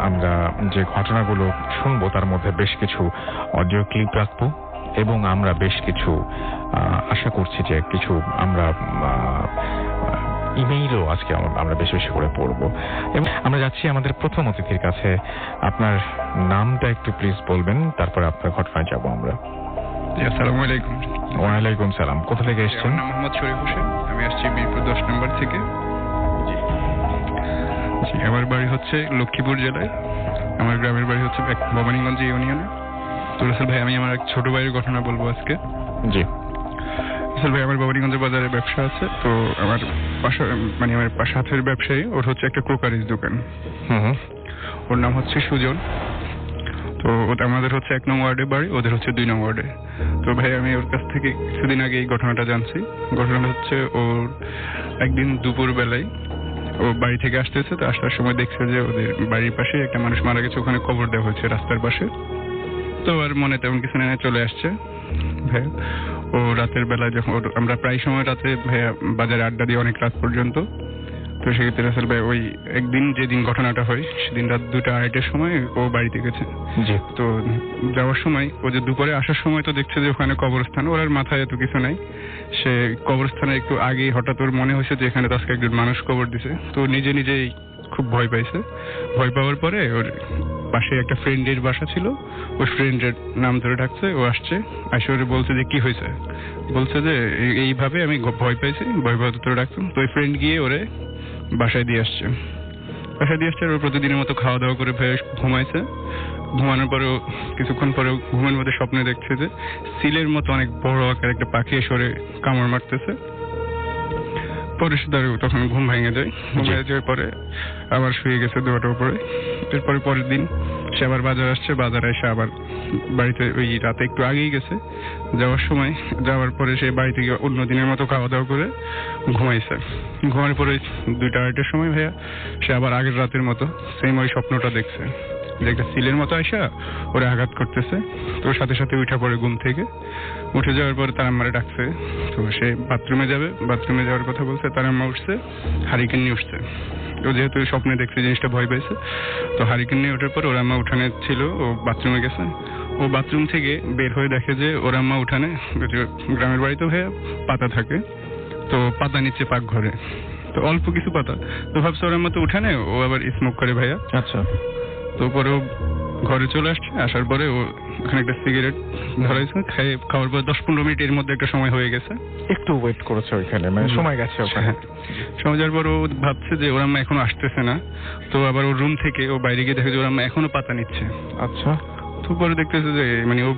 আমরা যে ঘটনাগুলো শুনবো তার মধ্যে বেশ কিছু অডিও ক্লিপ রাখবো এবং আমরা বেশ কিছু আশা করছি যে কিছু আমরা ইমেইলও আজকে আমরা বেশি বেশি করে পড়বো। এবং আমরা যাচ্ছি আমাদের প্রথম অতিথির কাছে। আপনার নামটা একটু প্লিজ বলবেন, তারপরে আপনার ঘটনায় যাবো আমরা। আসসালামু আলাইকুম। ওয়ালাইকুম সালাম। কোথা থেকে এসেছেন? আমার নাম মোহাম্মদ শরীফ হোসেন, আমি আসছি মিরপুর 10 নম্বর থেকে। জি, আমার বাড়ি হচ্ছে লক্ষ্মীপুর জেলায়, আমার গ্রামের বাড়ি হচ্ছে ভবানীগঞ্জ ইউনিয়নে। তো রাসেল ভাই, আমি আমার এক ছোট ভাইয়ের ঘটনা বলবো আজকে। জি রাসেল ভাই, আমার ভবানীগঞ্জ বাজারে ব্যবসা আছে। তো আমার সাথের ব্যবসায়ী, ওর হচ্ছে একটা ক্রোকারিজ দোকান। ওর নাম হচ্ছে সুজন। তো আমাদের হচ্ছে 1 নং ওয়ার্ডে বাড়ি, ওদের হচ্ছে 2 নং ওয়ার্ডে। তো ভাই, আমি ওর কাছ থেকে কিছুদিন আগে এই ঘটনাটা জানছি। ঘটনাটা হচ্ছে ওর একদিন দুপুর বেলায় ও বাড়ি থেকে আসতেছে। তো আসার সময় দেখছে যে ওদের বাড়ির পাশে একটা মানুষ মারা গেছে, ওখানে কবর দেওয়া হয়েছে রাস্তার পাশে। তো আর মনে তেমন কিছু নিয়ে চলে আসছে ভাই। ও রাতের বেলায় যখন আমরা প্রায় সময় রাতে ভাইয়া বাজারে আড্ডা দিই অনেক রাত পর্যন্ত। তো সেক্ষেত্রে রাসেল ভাই, ওই একদিন যেদিন ঘটনাটা হয় সেদিন রাত 2টা-2:30টার সময় ও বাড়িতে গেছে। তো যাওয়ার সময় ও যে দুপুরে আসার সময় তো দেখছে যে ওখানে কবরস্থান, ওর আর মাথায় এত কিছু নাই। সে কবরস্থানে একটু আগে হঠাৎ ওর মনে হয়েছে যে এখানে আজকে একজন মানুষ কবর দিছে। তো নিজে নিজেই খুব ভয় পাইছে। ভয় পাওয়ার পরে ওর পাশে একটা ফ্রেন্ডের বাসা ছিল, ওই ফ্রেন্ডের নাম ধরে ডাকছে। ও আসছে, আসে ওরে বলছে যে কি হয়েছে। বলছে যে এইভাবে আমি ভয় পাইছি, ভয় পাওয়া ধরে ডাকতাম। তো ওই ফ্রেন্ড গিয়ে ওরে বাসায় দিয়ে আসছে। ওর প্রতিদিনের মতো খাওয়া দাওয়া করে ঘুমাইছে। ঘুমানোর পরেও কিছুক্ষণ পরেও ঘুমের মধ্যে স্বপ্নে দেখছে যে সিলের মতো অনেক বড় আকার একটা পাখি এসে কামড় মারতেছে। পরে তখন ঘুম ভেঙে যায়। ঘুমিয়ে যাওয়ার পরে আবার শুয়ে গেছে দুয়াটার উপরে। এরপরে পরের দিন সে আবার বাজার আসছে। বাজারে এসে আবার বাড়িতে ওই রাতে একটু আগেই গেছে। যাওয়ার পরে সে বাড়ি থেকে অন্য দিনের মতো খাওয়া দাওয়া করে ঘুমাইছে। ঘুমানোর পরে 2টা-2:30টার সময় ভাইয়া সে আবার আগের রাতের মতো সেম ওই স্বপ্নটা দেখছে যে একটা সিলের মতো আইসা ওরে আঘাত করতেছে। তো সাথে সাথে উঠে পড়ে ঘুম থেকে। উঠে যাওয়ার পরে তার আম্মারে ডাকছে। তো সে বাথরুমে যাবে, বাথরুমে যাওয়ার কথা বলছে। তার আম্মা উঠছে, হারিকেন নিয়ে উঠছে। ও যেহেতু স্বপ্নে দেখছে জিনিসটা ভয় পাইছে, তো হারিকেন নিয়ে ওঠার পর ওর আম্মা উঠানে ছিল, ও বাথরুমে গেছে। ও বাথরুম থেকে বের হয়ে দেখে যে ওর আম্মা উঠানে, গ্রামের বাড়িতে ভাইয়া পাতা থাকে, তো পাতা নিচ্ছে পাকঘরে। তো অল্প কিছু পাতা। তো ভাবছে ওর আম্মা তো উঠানে, ও আবার স্মোক করে ভাইয়া। আচ্ছা। তো পরে ও ঘরে চলে আসছে। আসার পরে ও ওখানে একটা সিগারেট ধরাইছে। খাওয়ার পর 10-15 মিনিট এর মধ্যে একটা সময় হয়ে গেছে। একটু ওয়েট করেছে ওইখানে, মানে সময় গেছে ওখানে। সময় যাওয়ার পর ও ভাবছে যে ওর আম্মা এখনো আসতেছে না। তো আবার ওর রুম থেকে ও বাইরে গিয়ে দেখে যে ওর আম্মা এখনো পাতা নিচ্ছে। আচ্ছা। তো পরে দেখতেছে যে মানে ও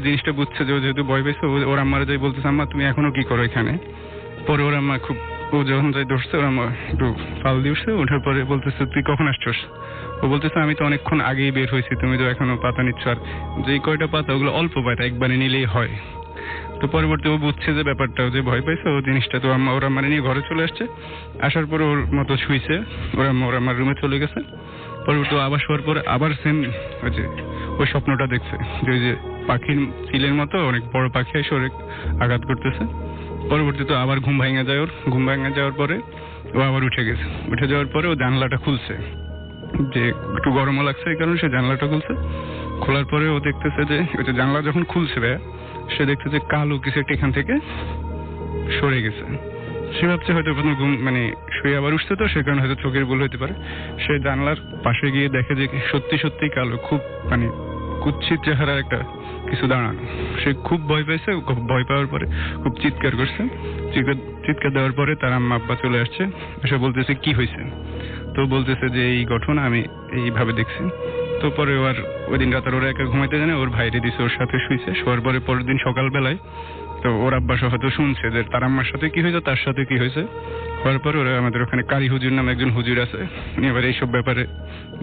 জিনিসটা বুঝছে যে ও যেহেতু ভয় পেয়েছে, ওর আম্মারা যাই বলতেছে, আম্মা তুমি এখনো কি করো এখানে। পরে ওর আম্মা ও যখন যাই ধরছে, ওর আম্মা একটু ফাল দিয়ে উঠছে। ওঠার পরে বলতেছে তুই কখন আসছস। ও বলতেছে আমি তো অনেকক্ষণ আগেই বের হয়েছি, তুমি তো এখনো পাতা নিচ্ছ। আর যেই কয়টা পাতা ওগুলো অল্প পাতা, একবারে নিলেই হয়। তো পরবর্তী ও বুঝছে যে ব্যাপারটা, যে ভয় পাইছে ও জিনিসটা। তো ওর আম্মা নিয়ে ঘরে চলে আসছে। আসার পরে ওর মতো শুইছে। ওর আম্মার রুমে চলে গেছে। পরবর্তী আবার শোয়ার পরে আবার সেম ওই স্বপ্নটা দেখছে যে ওই যে পাখির চিলের মতো অনেক বড় পাখি এসে ওর আঘাত করতেছে। পরবর্তীতে আবার ঘুম ভেঙে যায় ওর। ঘুম ভেঙে যাওয়ার পরে ও আবার উঠে গেছে। উঠে যাওয়ার পরে ও জানলাটা খুলছে, যে একটু গরমও লাগছে এই কারণে সে জানলাটা খুলছে। খোলার পরে ও দেখতেছে যে ওই যে জানলা যখন খুলছে সে দেখছে যে কালো কিছু একটা এখান থেকে সরে গেছে। সে ভাবছে হয়তো কোনো ঘুম শুয়ে আবার উঠছে, তো সে কারণে হয়তো চোখের ভুল হতে পারে। সে জানলার পাশে গিয়ে দেখে যে সত্যি সত্যি কালো, খুব কুৎসিত চেহারার একটা কিছু দাঁড়ানো। সে খুব ভয় পেয়েছে। ভয় পাওয়ার পরে খুব চিৎকার করছে। চিৎকার দেওয়ার পরে তার আম্মা আব্বা চলে আসছে। এসে বলতেছে কি হয়েছে। তো বলতেছে যে এই ঘটনা আমি এইভাবে দেখছি। তো পরে ওই দিন রাতে ওরা একা ঘুমাইতে জানে, ওর ভাইরে দিছে, ওর সাথে শুইছে। শোয়ার পরে পরের দিন সকালবেলায় তো ওর আব্বা হয়তো শুনছে যে তার আম্মার সাথে কি হয়েছে, তার সাথে কি হয়েছে। হওয়ার পরে ওরা আমাদের ওখানে কারি হুজুর নামে একজন হুজুর আছে, উনি এবার এইসব ব্যাপারে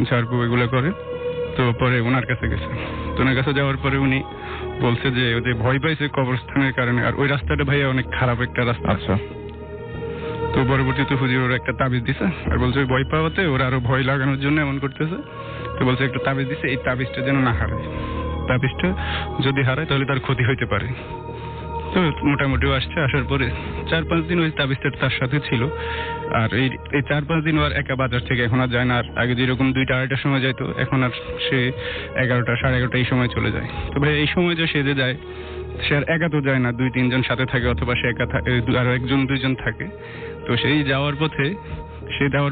ঝাড়পু এগুলো করে। তো পরে ওনার কাছে গেছে। তো ওনার কাছে যাওয়ার পরে উনি বলছে যে ওদের ভয় পাইছে কবরস্থানের কারণে। আর ওই রাস্তাটা ভাইয়া অনেক খারাপ একটা রাস্তা। আচ্ছা। তো পরবর্তীতে হুজুর ওরা একটা তাবিজ দিছে। আর বলছে ভয় পাওয়াতে ওরা আরো ভয় লাগানোর জন্য এমন করতেছে। তো বলছে একটা তাবিজ দিছে, এই তাবিজটা যেন না হারায়। তাবিজটা যদি হারায় তাহলে তার ক্ষতি হইতে পারে। তো মোটামুটিও আসছে, আসার পরে 4-5 দিন ওই তাবিজটা তার সাথে ছিল। আর এই 4-5 দিন আর একা বাজার থেকে এখন আর যায় না। আর আগে যেরকম 2টা-2:30টার সময় যাইতো, এখন আর সে 11টা 11:30 এই সময় চলে যায়। তো ভাই এই সময় যে সে যে যায়, সে আর একা তো যায় না, 2-3 জন সাথে থাকে, অথবা সে একা আরো 1-2 জন থাকে। তো সেই যাওয়ার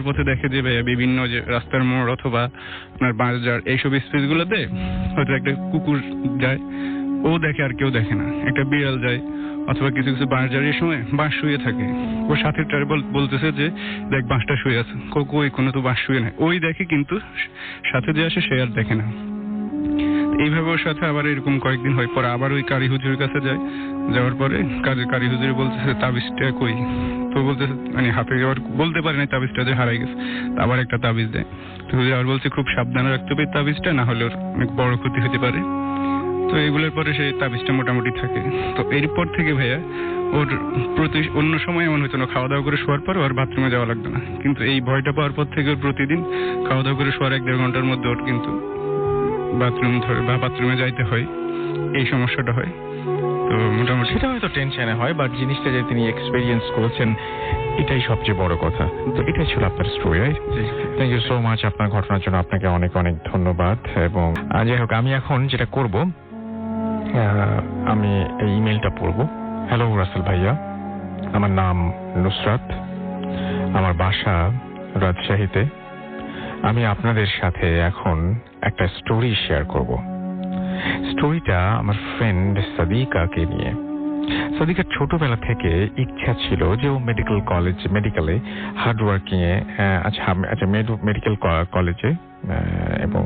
পথে দেখে যে ভাইয়া বিভিন্ন যে রাস্তার মোড় অথবা আপনার বাজার এইসব স্পেসগুলোতে হয়তো একটা কুকুর যায়, ও দেখে আর কেউ দেখে না, একটা বিড়াল যায়, অথবা কিছু কিছু বাঁশঝাড়ের সময় বাঁশ শুয়ে থাকে। ওর সাথে বলতেছে যে দেখ বাঁশটা শুয়ে আছে, কই কোনো তো বাঁশ শুয়ে নাই, ওই দেখে কিন্তু সাথে যে আসে সে আর দেখে না। এইভাবে ওর সাথে আবার এরকম কয়েকদিন হয়, পরে আবার ওই কারি হুজুরের কাছে যায়। যাওয়ার পরে কারি হুজুরে বলতেছে তাবিজটা কই, তো বলতেছে মানে হাতে আবার বলতে পারে না তাবিজটা যে হারাই গেছে। আবার একটা তাবিজ দেয়, তো হুজুর আবার বলছে খুব সাবধানে রাখতে হবে তাবিজটা, না হলে ওর অনেক বড় ক্ষতি হতে পারে। তো এগুলোর পরে সেই তাবিজটা মোটামুটি থাকে। তো এরপর থেকে ভাইয়া ওর প্রতি অন্য সময় এমন হতো না, খাওয়া দাওয়া করে শোয়ার পর ওর বাথরুমে যাওয়া লাগতো না, কিন্তু এই ভয়টা পাওয়ার পর থেকে ওর প্রতিদিন খাওয়া দাওয়া করে শোয়ার 1-1.5 ঘন্টার মধ্যে ওর কিন্তু বাথরুমে যাইতে হয়, এই সমস্যাটা হয়। তো মোটামুটি সেটা হয়তো টেনশনে হয়, বাট জিনিসটা যে তিনি এক্সপেরিয়েন্স করেছেন এটাই সবচেয়ে বড় কথা। তো এটাই ছিল আপনার story, right? Thank you so much আপনার ঘটনার জন্য, আপনাকে অনেক অনেক ধন্যবাদ। এবং যাই হোক, আমি এখন যেটা করব, আমি এই ইমেলটা পড়ব। হ্যালো রাসেল ভাইয়া, আমার নাম নুসরাত, আমার বাসা রাজশাহীতে। আমি আপনাদের সাথে এখন একটা স্টোরি শেয়ার করব। স্টোরিটা আমার ফ্রেন্ড সাদিকাকে নিয়ে। সাদিকার ছোটবেলা থেকে ইচ্ছা ছিল যে ও মেডিকেলে হার্ড ওয়ার্কিং এ মেডিকেল কলেজে এবং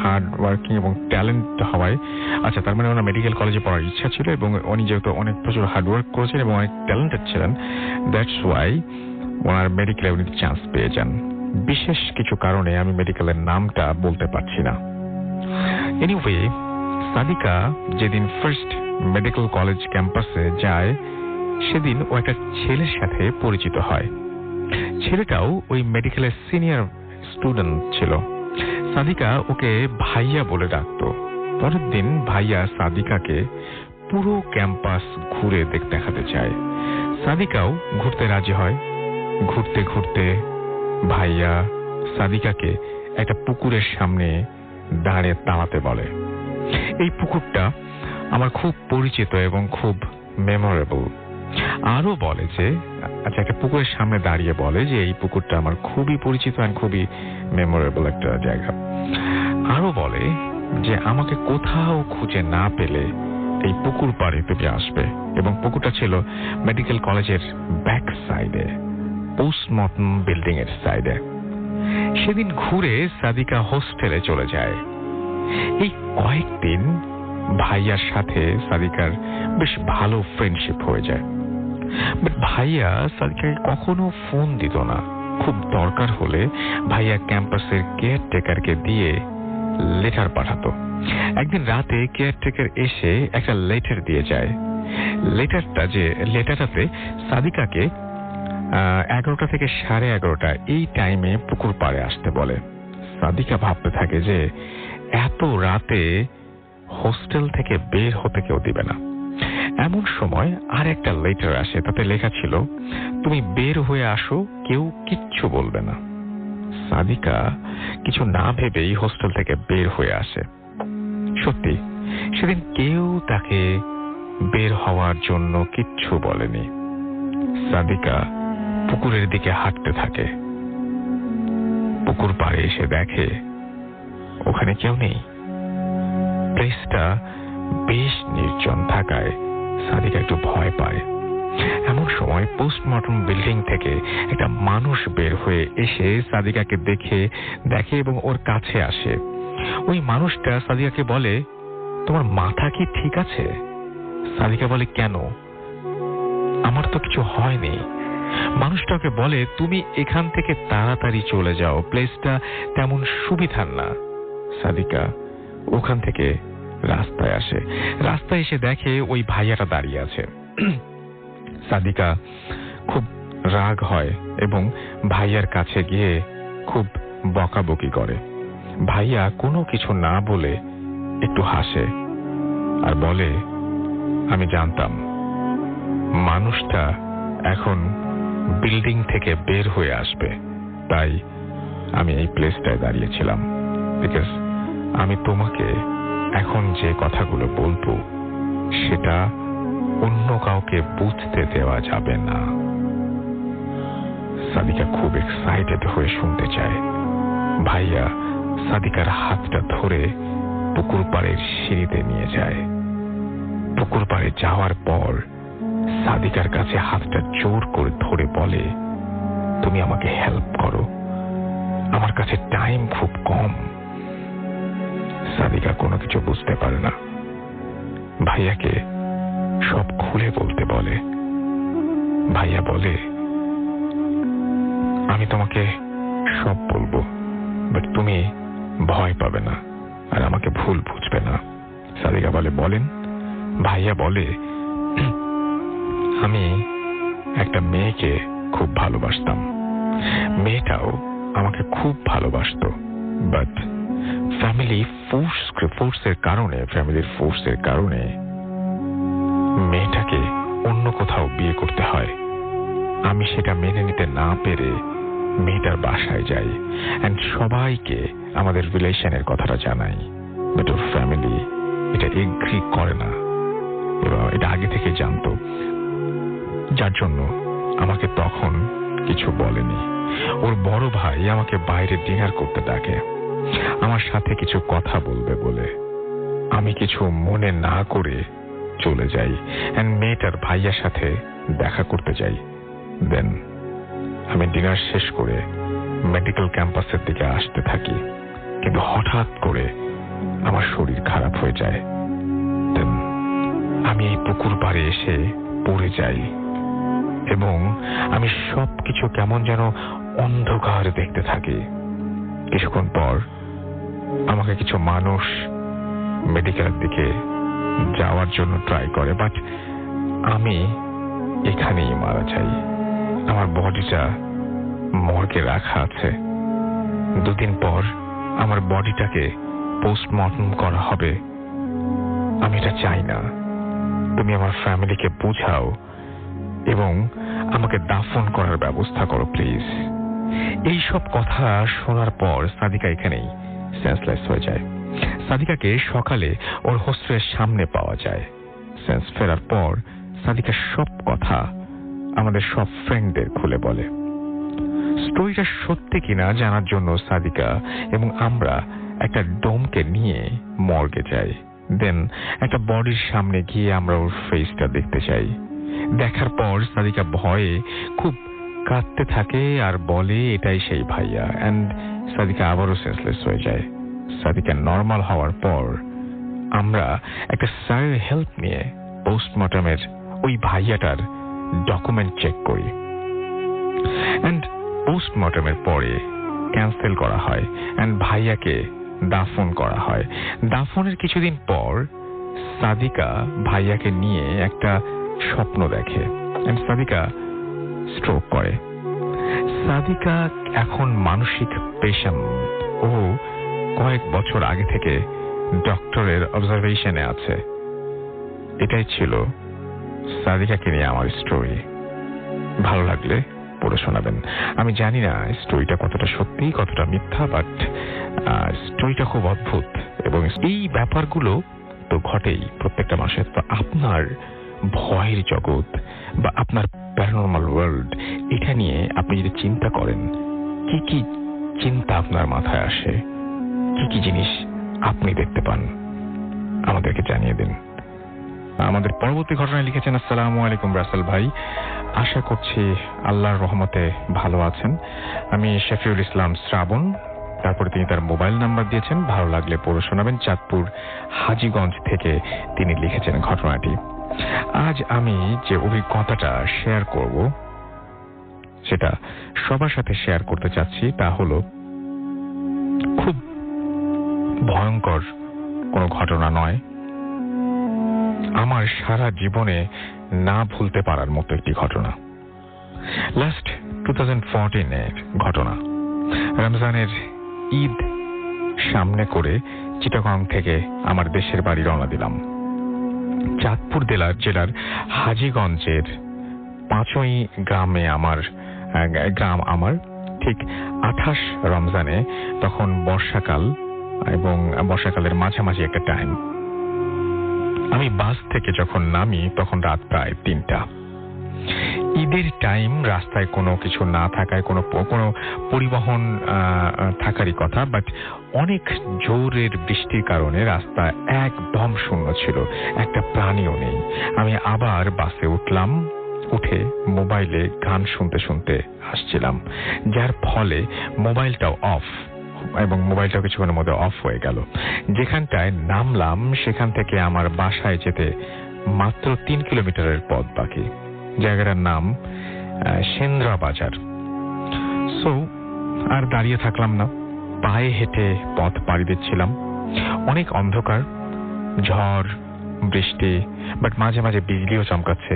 হার্ড ওয়ার্কিং এবং ট্যালেন্ট হওয়ায়, তার মানে ওনার মেডিকেল কলেজে পড়ার ইচ্ছা ছিল এবং উনি যেহেতু অনেক প্রচুর হার্ড ওয়ার্ক করেছেন এবং অনেক ট্যালেন্টেড ছিলেন, দ্যাটস ওয়াই ওনার মেডিকেলে উনি চান্স পেয়ে যান। বিশেষ কিছু কারণে আমি মেডিকেলের নামটা বলতে পারছি না। এনিওয়ে, সাদিকা যেদিন ফার্স্ট মেডিকেল কলেজ ক্যাম্পাসে যায়, সেদিন ও একটা ছেলের সাথে পরিচিত হয়। ছেলেটাও ওই মেডিকেলের সিনিয়র স্টুডেন্ট ছিল। সাদিকা ওকে ভাইয়া বলে ডাকতো। পরের দিন ভাইয়া সাদিকাকে পুরো ক্যাম্পাস ঘুরে দেখাতে চায়। সাদিকাও ঘুরতে রাজি হয়। ঘুরতে ঘুরতে ভাইয়া সাদিকাকে একটা পুকুরের সামনে দাঁড়িয়ে দাঁড়াতে বলে। এই পুকুরটা আমার খুব পরিচিত এবং খুব মেমোরেবল। আরো বলে যে একটা পুকুরের সামনে দাঁড়িয়ে বলে যে এই পুকুরটা আমার খুবই পরিচিত আর খুবই মেমোরেবল একটা জায়গা। আরো বলে যে আমাকে কোথাও খুঁজে না পেলে এই পুকুর পাড়ে তুমি আসবে। এবং পুকুরটা ছিল মেডিকেল কলেজের ব্যাক সাইডে, পোস্টমর্টম বিল্ডিং এর সাইডে। সেদিন ঘুরে সাদিকা হোস্টেলে চলে যায়। এই কয়েকদিন ভাইয়ার সাথে সাদিকার বেশ ভালো ফ্রেন্ডশিপ হয়ে যায়। বাট ভাইয়া সাদিকাকে কখনো ফোন দিত না। খুব দরকার হলে ভাইয়া ক্যাম্পাসের কেয়ারটেকারকে দিয়ে লেটার পাঠাতো। একদিন রাতে কেয়ারটেকার এসে একটা লেটার দিয়ে যায়। লেটারটাতে সাদিকাকে 11টা থেকে 11:30 এই টাইমে পুকুর পাড়ে আসতে বলে। সাদিকা ভাবতে থাকে যে এত রাতে হোস্টেল থেকে বের হতে কেউ দিবে না। এমন সময় আর একটা লেটার আসে, তাতে লেখা ছিল তুমি বের হয়ে আসো, কেউ কিচ্ছু বলবে না। সাদিকা কিছু না ভেবেই হোস্টেল থেকে বের হয়ে আসে। সত্যি সেদিন কেউ তাকে বের হওয়ার জন্য কিচ্ছু বলেনি। সাদিকা পুকুরের দিকে হাঁটতে থাকে। পুকুর পাড়ে এসে দেখে ওখানে কেউ নেই। প্লেসটা বেশ নির্জন থাকায় সাদিকা একটু ভয় পায়। এমন সময় পোস্টমর্টম বিল্ডিং থেকে একটা মানুষ বের হয়ে এসে সাদিকাকে দেখে এবং ওর কাছে আসে। ওই মানুষটা সাদিকাকে বলে, তোমার মাথা কি ঠিক আছে? সাদিকা বলে, কেন? আমার তো কিছু হয়নি। মানুষটাকে বলে, তুমি এখান থেকে তাড়াতাড়ি চলে যাও, প্লেসটা তেমন সুবিধার না। সাদিকা ওখান থেকে রাস্তায় আসে। রাস্তায় এসে দেখে ওই ভাইয়াটা দাঁড়িয়ে আছে। সাদিকা খুব রাগ হয় এবং ভাইয়ার কাছে গিয়ে খুব বকাবকি করে। ভাইয়া কোনো কিছু না বলে একটু হাসে আর বলে, আমি জানতাম মানুষটা এখন বিল্ডিং থেকে বের হয়ে আসবে, তাই আমি এই প্লেসটায় দাঁড়িয়েছিলাম। বিকজ আমি তোমাকে এখন যে কথাগুলো বলবো সেটা অন্য কাউকে বুঝতে দেওয়া যাবে না। সাদিকা খুব এক্সাইটেড হয়ে শুনতে চায়। ভাইয়া সাদিকার হাতটা ধরে পুকুর পাড়ের সিঁড়িতে নিয়ে যায়। পুকুর পাড়ে যাওয়ার পর সাদিকার কাছে হাতটা জোর করে ধরে বলে, তুমি আমাকে হেল্প করো, আমার কাছে টাইম খুব কম। সাদিকা কোনো কিছু বুঝতে পারে না। ভাইয়াকে সব খুলে বলতে বলে। ভাইয়া বলে, আমি তোমাকে সব বলবো, বাট তুমি ভয় পাবে না আর আমাকে ভুল বুঝবে না। সাদিকা বলে, বলেন। ভাইয়া বলে, আমি একটা মেয়েকে খুব ভালোবাসতাম, মেয়েটাও আমাকে খুব ভালোবাসতো, বাট ফ্যামিলির ফোর্সের কারণে মেয়েটাকে অন্য কোথাও বিয়ে করতে হয়। আমি সেটা মেনে নিতে না পেরে মেয়েটার বাসায় যাই এন্ড সবাইকে আমাদের রিলেশনের কথাটা জানাই, বাট ওর ফ্যামিলি এটা এগ্রি করে না এবং এটা আগে থেকে জানতো, যার জন্য আমাকে তখন কিছু বলেনি। ওর বড় ভাই আমাকে বাইরে ডিনার করতে ডাকে, আমার সাথে কিছু কথা বলবে বলে। আমি কিছু মনে না করে চলে যাই এন্ড মেয়েটার ভাইয়ার সাথে দেখা করতে যাই। দেন আমি ডিনার শেষ করে মেডিকেল ক্যাম্পাসের দিকে আসতে থাকি, কিন্তু হঠাৎ করে আমার শরীর খারাপ হয়ে যায়। দেন আমি এই পুকুর পাড়ে এসে পড়ে যাই এবং আমি সবকিছু কেমন যেন অন্ধকার দেখতে থাকি। কিছুক্ষণ পর আমাকে কিছু মানুষ মেডিকেলের দিকে যাওয়ার জন্য ট্রাই করে, বাট আমি এখানেই মারা যাই। আমার বডিটা মর্গে রাখা আছে। 2 দিন পর আমার বডিটাকে পোস্টমর্টম করা হবে। আমি এটা চাই না। তুমি আমার ফ্যামিলিকে বুঝাও এবং আমাকে দাফন করার ব্যবস্থা করো প্লিজ। এই সব কথা শোনার পর সাদিকা এখানেই সেন্সলেস হয়ে যায়। সাদিকাকে সকালে ওর হোস্টেলের সামনে পাওয়া যায়। সেন্স ফেরার পর সাদিকা সব কথা আমাদের সব ফ্রেন্ডদের খুলে বলে। স্টোরিটা সত্যি কিনা জানার জন্য সাদিকা এবং আমরা একটা ডোমকে নিয়ে মর্গে যাই। দেন একটা বডির সামনে গিয়ে আমরা ওর ফেসটা দেখতে চাই। দেখার পর সাদিকা ভয়ে খুব কাঁদতে থাকে আর বলে এটাই সেই ভাইয়া, এন্ড সাদিকা আবারও সেন্সলেস হয়ে যায়। সাদিকা নর্মাল হওয়ার পর আমরা একটা স্যারের হেল্প নিয়ে পোস্টমর্টমের ওই ভাইয়াটার ডকুমেন্ট চেক করি এন্ড পোস্টমর্টমের পরে ক্যান্সেল করা হয় এন্ড ভাইয়াকে দাফন করা হয়। দাফনের কিছুদিন পর সাদিকা ভাইয়াকে নিয়ে একটা স্বপ্ন দেখে এন্ড সাদিকা স্ট্রোক করে। সাদিকা এখন মানসিক পেশেন্ট। ও কয়েক বছর আগে থেকে ডক্টরের অবজারভেশনে আছে। এটাই ছিল সাদিকাকে নিয়ে আমার স্টোরি। ভালো লাগলে পড়ে শোনাবেন। আমি জানি না স্টোরিটা কতটা সত্যি কতটা মিথ্যা, বাট স্টোরিটা খুব অদ্ভুত এবং এই ব্যাপারগুলো তো ঘটেই প্রত্যেকটা মানুষের। তো আপনার ভয়ের জগৎ বা আপনার প্যারানরমাল ওয়ার্ল্ড, এটা নিয়ে আপনি যদি চিন্তা করেন, কি কি চিন্তা আপনার মাথায় আসে, কি কি জিনিস আপনি দেখতে পান, আমাদেরকে জানিয়ে দিন। আমাদের পরবর্তী ঘটনায় লিখেছেন, আসসালামু আলাইকুম রাসেল ভাই, আশা করছি আল্লাহর রহমতে ভালো আছেন। আমি শফিউল ইসলাম শ্রাবণ। তারপরে তিনি তার মোবাইল নাম্বার দিয়েছেন, ভালো লাগলে পড়ে শোনাবেন। চাঁদপুর হাজীগঞ্জ থেকে তিনি লিখেছেন ঘটনাটি। আজ আমি যে অভিজ্ঞতাটা শেয়ার করব সেটা সবার সাথে শেয়ার করতে চাচ্ছি। তা হলো খুব ভয়ঙ্কর কোনো ঘটনা নয়, আমার সারা জীবনে না ভুলতে পারার মতো একটি ঘটনা। লাস্ট 2014 ঘটনা। রমজানের ঈদ সামনে করে চিটাগং থেকে আমার দেশের বাড়ি রওনা দিলাম। চাঁদপুর জেলার হাজীগঞ্জের পাঁচই গ্রাম আমার ঠিক 28 রমজানে, তখন বর্ষাকাল এবং বর্ষাকালের মাঝামাঝি একটা টাইম। আমি বাস থেকে যখন নামি তখন রাত প্রায় 3টা। ঈদের টাইম, রাস্তায় কোনো কিছু না থাকায়, কোনো পরিবহন থাকারই কথা, বাট অনেক জোরের বৃষ্টির কারণে রাস্তা একদম শূন্য ছিল, একটা প্রাণীও নেই। আমি আবার বাসে উঠলাম, উঠে মোবাইলে গান শুনতে শুনতে আসছিলাম, যার ফলে মোবাইলটাও অফ, এবং মোবাইলটাও কিছুক্ষণের মধ্যে অফ হয়ে গেল। যেখানটায় নামলাম সেখান থেকে আমার বাসায় যেতে মাত্র 3 কিলোমিটারের পথ বাকি। জায়গাটার নাম সেন্দ্রা বাজার। সো আর দাঁড়িয়ে থাকলাম না, পায়ে হেঁটে পথ পাড়ি দিচ্ছিলাম। অনেক অন্ধকার, ঝড় বৃষ্টি, বাট মাঝে মাঝে বিজলিও চমকাচ্ছে।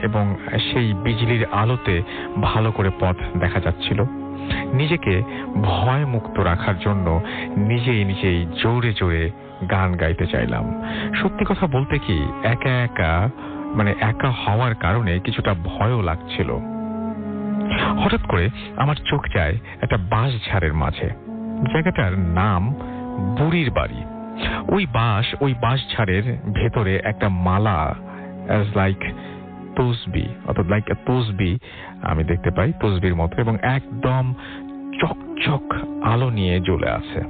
এবং সেই বিজলির আলোতে ভালো করে পথ দেখা যাচ্ছিল। নিজেকে ভয় মুক্ত রাখার জন্য নিজেই জোরে জোরে গান গাইতে চাইলাম। সত্যি কথা বলতে কি, একা হওয়ার কারণে কিছুটা ভয়ও লাগছিল। হঠাৎ করে আমার চোখ যায় একটা বাঁশঝাড়ের মাঝে। জায়গাটার নাম বুড়ির বাড়ি। ওই বাঁশঝাড়ের ভেতরে একটা মালা, as like তসবি, অর্থাৎ লাইক তসবি আমি দেখতে পাই, তসবির মতো, এবং একদম চকচক আলো নিয়ে জ্বলে আছে।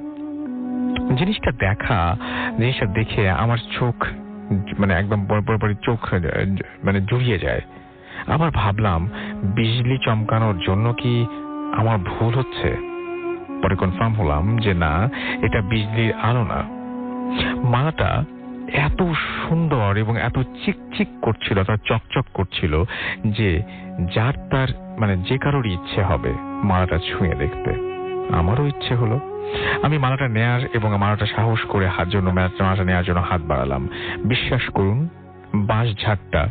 জিনিসটা দেখে আমার চোখ একদম বড় চোখ জুড়িয়ে যায়। আবার ভাবলাম, বিজলি চমকানোর জন্য কি আমার ভুল হচ্ছে? পরে কনফার্ম হলাম যে না, এটা বিজলির আলো না। মালাটা এত সুন্দর এবং এত চিকচিক করছিল, এত চকচক করছিল যে যার তার যে কারোর ইচ্ছে হবে মালাটা ছুঁয়ে দেখতে। আমারও ইচ্ছে হলো। আমি মালাটা নেয়ার এবং মালাটা সাহস করে মালাটা নেওয়ার জন্য হাত বাড়ালাম। বিশ্বাস করুন, বাঁশঝাড়টা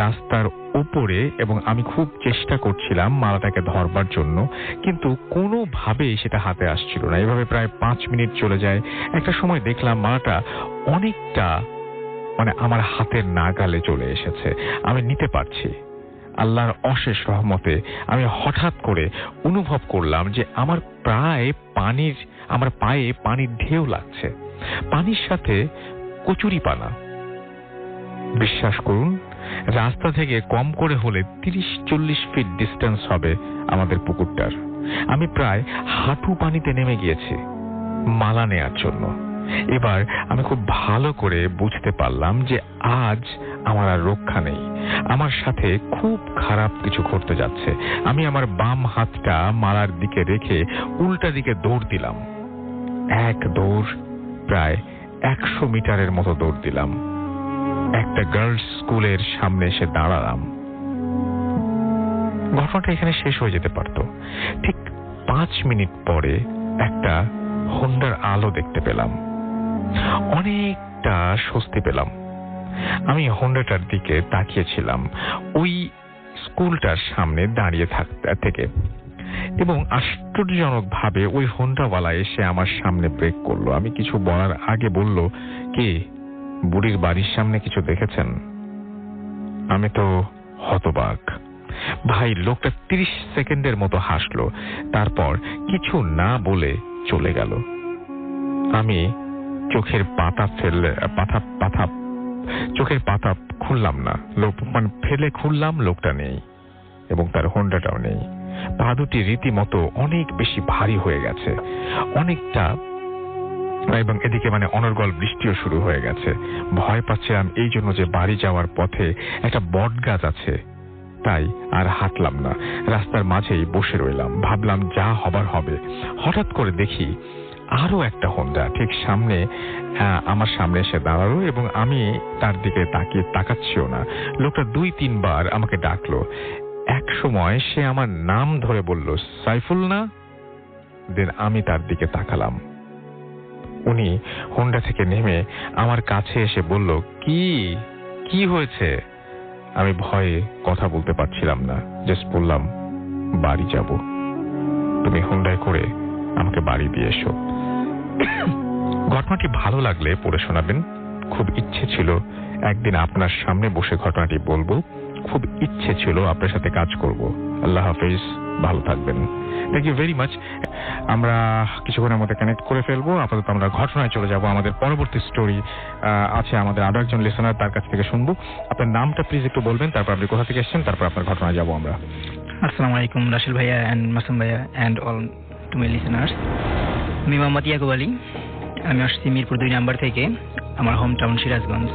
রাস্তার উপরে, এবং আমি খুব চেষ্টা করছিলাম মালাটাকে ধরবার জন্য, কিন্তু কোনোভাবেই সেটা হাতে আসছিল না। এভাবে প্রায় 5 মিনিট চলে যায়। একটা সময় দেখলাম মালাটা অনেকটা আমার হাতের নাগালে চলে এসেছে, আমি নিতে পারছি। আল্লাহর অশেষ রহমতে আমি হঠাৎ করে অনুভব করলাম যে আমার পায়ে পানির ঢেউ লাগছে, পানির সাথে কচুরিপানা। বিশ্বাস করুন, রাস্তা থেকে কম করে হলে 30-40 ফিট ডিস্টেন্স হবে আমাদের পুকুরটার। আমি প্রায় হাঁটু পানিতে নেমে গিয়েছি মালা নেয়ার জন্য। এবার আমি খুব ভালো করে বুঝতে পারলাম যে আজ আমার আর রক্ষা নেই। আমার সাথে খুব খারাপ কিছু ঘটতে যাচ্ছে। আমি আমার বাম হাতটা মালার দিকে রেখে উল্টা দিকে দৌড় দিলাম। এক দৌড় প্রায় 100 মিটারের মতো দৌড় দিলাম। একটা গার্লস স্কুলের সামনে এসে দাঁড়ালাম। ঘটনাটা এখানে শেষ হয়ে যেতে পারত। ঠিক 5 মিনিট পরে একটা হোন্ডার আলো দেখতে পেলাম। অনেকটা স্বস্তি পেলাম। আমি হোন্ডাটার দিকে তাকিয়েছিলাম ওই স্কুলটার সামনে দাঁড়িয়ে থেকে, এবং আশ্চর্যজনক ভাবে ওই হোন্ডাওয়ালা এসে আমার সামনে ব্রেক করলো। আমি কিছু বলার আগে বলল, কি বুড়ির বাড়ির সামনে কিছু দেখেছেন? আমি তো হতবাক। ভাই, লোকটা 30 সেকেন্ডের মতো হাসলো, তারপর কিছু না বলে চলে গেল। আমি চোখের পাতা খুললাম না, ফেলে খুললাম, লোকটা নেই এবং তার হোন্ডাটাও নেই। পা দুটি রীতিমতো অনেক বেশি ভারী হয়ে গেছে অনেকটা, এবং এদিকে অনর্গল বৃষ্টিও শুরু হয়ে গেছে। ভয় পাচ্ছিলাম এই জন্য যে বাড়ি যাওয়ার পথে একটা বট গাছ আছে, তাই আর হাঁটলাম না, রাস্তার মাঝেই বসে রইলাম। ভাবলাম যা হবার হবে। হঠাৎ করে দেখি আরো একটা হোন্ডা ঠিক আমার সামনে এসে দাঁড়ালো, এবং আমি তার দিকে তাকাচ্ছিও না। লোকটা 2-3 বার আমাকে ডাকলো। এক সময় সে আমার নাম ধরে বলল, সাইফুল না? দেন আমি তার দিকে তাকালাম। উনি হোন্ডা থেকে নেমে আমার কাছে এসে বলল, কি হয়েছে? আমি ভয়ে কথা বলতে পারছিলাম না, জাস্ট বললাম, বাড়ি যাব, তুমি হোন্ডায় করে আমাকে বাড়ি দিয়ে এসো। ঘটনাটি ভালো লাগলে পড়ে শোনাবেন। খুব ইচ্ছে ছিল একদিন আপনার সামনে বসে ঘটনাটি বলবো, খুব ইচ্ছে ছিল আপনার সাথে কাজ করব। আল্লাহ হাফেজ, ভালো থাকবেন। Thank you very much. আমরা কিছুক্ষণের মধ্যে কানেক্ট করে ফেলবো। আপাতত আমরা ঘটনায় চলে যাব। আমাদের পরবর্তী স্টোরি আছে আমাদের আরো একজন লিসেনার, তার কাছ থেকে শুনবো। আপনার নামটা প্লিজ একটু বলবেন, তারপর আপনি কোথা থেকে এসেছেন, তারপর আপনার ঘটনায় যাব আমরা। আসসালামু আলাইকুম রাসেল ভাইয়া অ্যান্ড মাসুম ভাইয়া and all to my listeners. আমি মোহাম্মদ ইয়াকুব আলী। আমি আসছি মিরপুর 2 নাম্বার থেকে। আমার হোম টাউন সিরাজগঞ্জ।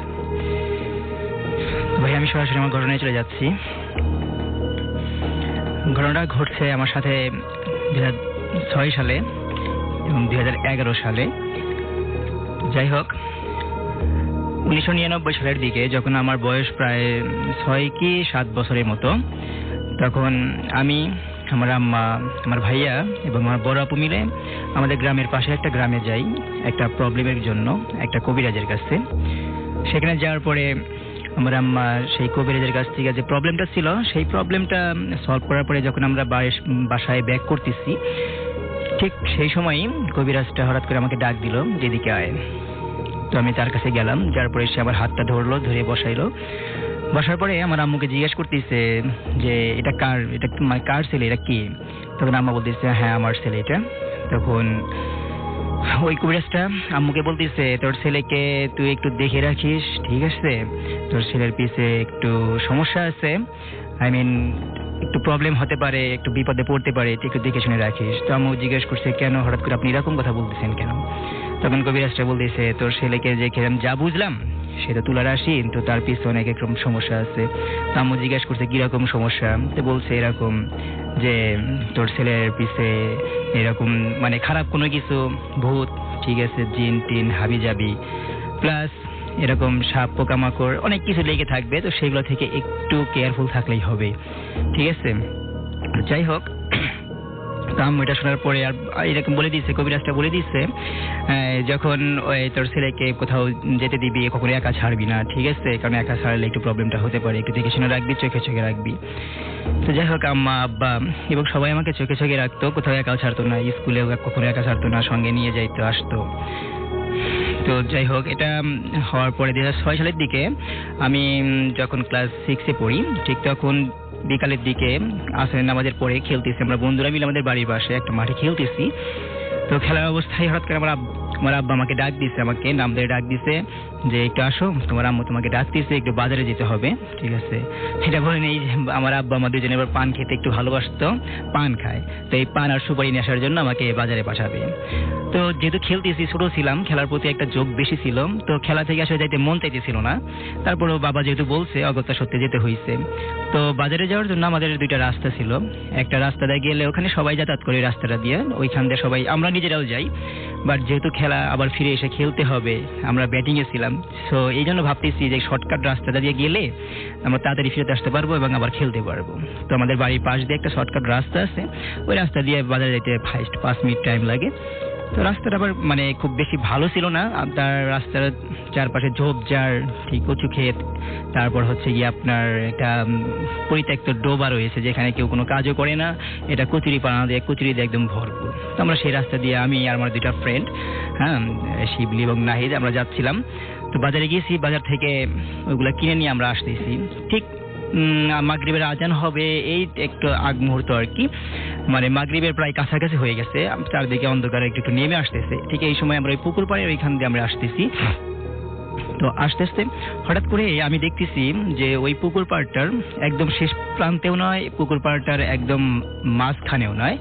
ভাই আমি সরাসরি আমার ঘটনায় চলে যাচ্ছি। ঘটনাটা ঘটছে আমার সাথে 2006 সালে এবং 2011 সালে। যাই হোক, 1999 সালের দিকে যখন আমার বয়স প্রায় 6 কি 7 বছরের মতো, তখন আমি, আমার আম্মা, আমার ভাইয়া এবং আমার বড় আপু মিলে আমাদের গ্রামের পাশে একটা গ্রামে যাই একটা প্রবলেমের জন্য, একটা কবিরাজের কাছে। সেখানে যাওয়ার পরে আমার আম্মা সেই কবিরাজের কাছ থেকে যে প্রবলেমটা ছিল সেই প্রবলেমটা সলভ করার পরে যখন আমরা বাসায় ব্যাক করতেছি, ঠিক সেই সময়ই কবিরাজটা হঠাৎ করে আমাকে ডাক দিল, যেদিকে আয়। তো আমি তার কাছে গেলাম, যার পরে সে আমার হাতটা ধরলো, ধরে বসাইলো। বসার পরে আমার আম্মুকে জিজ্ঞেস করতেছে যে এটা কার ছেলে, এটা কি? তখন আম্মা বলতেছে হ্যাঁ আমার ছেলে এটা। তখন ওই কবিরাজটা আম্মুকে বলতেছে তোর ছেলেকে তুই একটু দেখে রাখিস, ঠিক আছে? তোর ছেলের পিছে একটু সমস্যা আছে, একটু প্রবলেম হতে পারে, একটু বিপদে পড়তে পারে, একটু দেখে শুনে রাখিস। তো আম্মু জিজ্ঞেস করছে কেন হঠাৎ করে আপনি এরকম কথা বলতেছেন কেন? তখন কবিরাজটা বলতেছে তোর ছেলেকে যে যা বুঝলাম সে তো তুলার আসি, তো তার পিছনে এক রকম সমস্যা আছে। তো আম্মু জিজ্ঞেস করছে কিরকম সমস্যা? তো বলছে এরকম যে তোর ছেলের পিছে এরকম খারাপ কোনো কিছু, ভূত, ঠিক আছে, জিন টিন হাবি জাবি প্লাস এরকম সাপ পোকামাকড় অনেক কিছু লেগে থাকবে, তো সেগুলো থেকে একটু কেয়ারফুল থাকলেই হবে, ঠিক আছে? যাই হোক, আম্মু এটা শোনার পরে আর এরকম বলে দিচ্ছে, কবিরাজটা বলে দিচ্ছে যখন ওই তোর ছেলেকে কোথাও যেতে দিবি কখনো একা ছাড়বি না, ঠিক আছে? কারণ একা ছাড়লে একটু প্রবলেমটা হতে পারে, একটু দেখে শুনে রাখবি, চোখে চোখে রাখবি। তো যাই হোক, আম্মা আব্বা এবং সবাই আমাকে চোখে চোখে রাখতো, কোথাও একাও ছাড়তো না, স্কুলেও কখনো একা ছাড়তো না, সঙ্গে নিয়ে যাইতো, আসতো। তো যাই হোক, এটা হওয়ার পরে 2006 সালের দিকে আমি যখন ক্লাস 6-এ পড়ি, ঠিক তখন বিকালের দিকে আসরের নামাজের পরে খেলতেছি, আমরা বন্ধুরা মিলে আমাদের বাড়ির পাশে একটা মাঠে খেলতেছি। তো খেলার অবস্থায় হঠাৎ করে আমার আব্বা আমাকে ডাক দিছে, আমাকে নাম ধরে ডাক দিছে যে একটু আসো, তোমার আম্মু তোমাকে ডাকতেছে, একটু বাজারে যেতে হবে, ঠিক আছে? এটা বলে নেই যে আমার আব্বা আমার দুজনে এবার পান খেতে একটু ভালোবাসতো, পান খায়, তো এই পান আর সুপারি নিয়ে আসার জন্য আমাকে বাজারে পাঠাবে। তো যেহেতু খেলতেছি, ছোট ছিলাম, খেলার প্রতি একটা যোগ বেশি ছিল, তো খেলা থেকে আসলে যাইতে মন চাইতেছিল না। তারপরেও বাবা যেহেতু বলছে, অগত্যা সত্যি যেতে হয়েছে। তো বাজারে যাওয়ার জন্য আমাদের 2টা রাস্তা ছিল। একটা রাস্তা দিয়ে গেলে ওখানে সবাই যাতায়াত করে, রাস্তাটা দিয়ে ওইখান দিয়ে সবাই, আমরা নিজেরাও যাই, বাট যেহেতু খেলা আবার ফিরে এসে খেলতে হবে, আমরা ব্যাটিংয়ে ছিলাম, সো এই জন্য ভাবতেছি যে শর্টকাট রাস্তাটা দিয়ে গেলে আমরা তাড়াতাড়ি ফিরে আসতে পারবো এবং আবার খেলতে পারবো। তো আমাদের বাড়ির পাশ দিয়ে একটা শর্টকাট রাস্তা আছে, ওই রাস্তা দিয়ে বাজারে যেতে 5 মিনিট টাইম লাগে। তো রাস্তাটা আবার খুব বেশি ভালো ছিল না, তার রাস্তার চারপাশে ঝোপঝাড়, ঠিক কচু ক্ষেত, তারপর হচ্ছে গিয়ে আপনার একটা পরিত্যক্ত ডোবা রয়েছে যেখানে কেউ কোনো কাজও করে না, এটা কচুরি পানা দিয়ে, কচুরি দিয়ে একদম ভরপুর। তো আমরা সেই রাস্তা দিয়ে, আমি আর আমার 2টা ফ্রেন্ড, হ্যাঁ, শিবলি এবং নাহিদ, আমরা যাচ্ছিলাম। তো বাজারে গিয়েছি, বাজার থেকে ওইগুলা কিনে নিয়ে আমরা আসতেছি। ঠিক মাগরিবের আজান হবে এই একটু আগ মুহূর্ত আর কি, মাগরিবের প্রায় কাছাকাছি হয়ে গেছে, চারদিকে অন্ধকার একটু নেমে আসতেছে। ঠিক এই সময় আমরা ওই পুকুর পাড়ে ওইখান দিয়ে আমরা আসতেছি। তো আস্তে আস্তে হঠাৎ করে আমি দেখতেছি যে ওই পুকুর পাড়টার একদম শেষ প্রান্তেও নয়, পুকুর পাড়টার একদম মাঝখানেও নয়,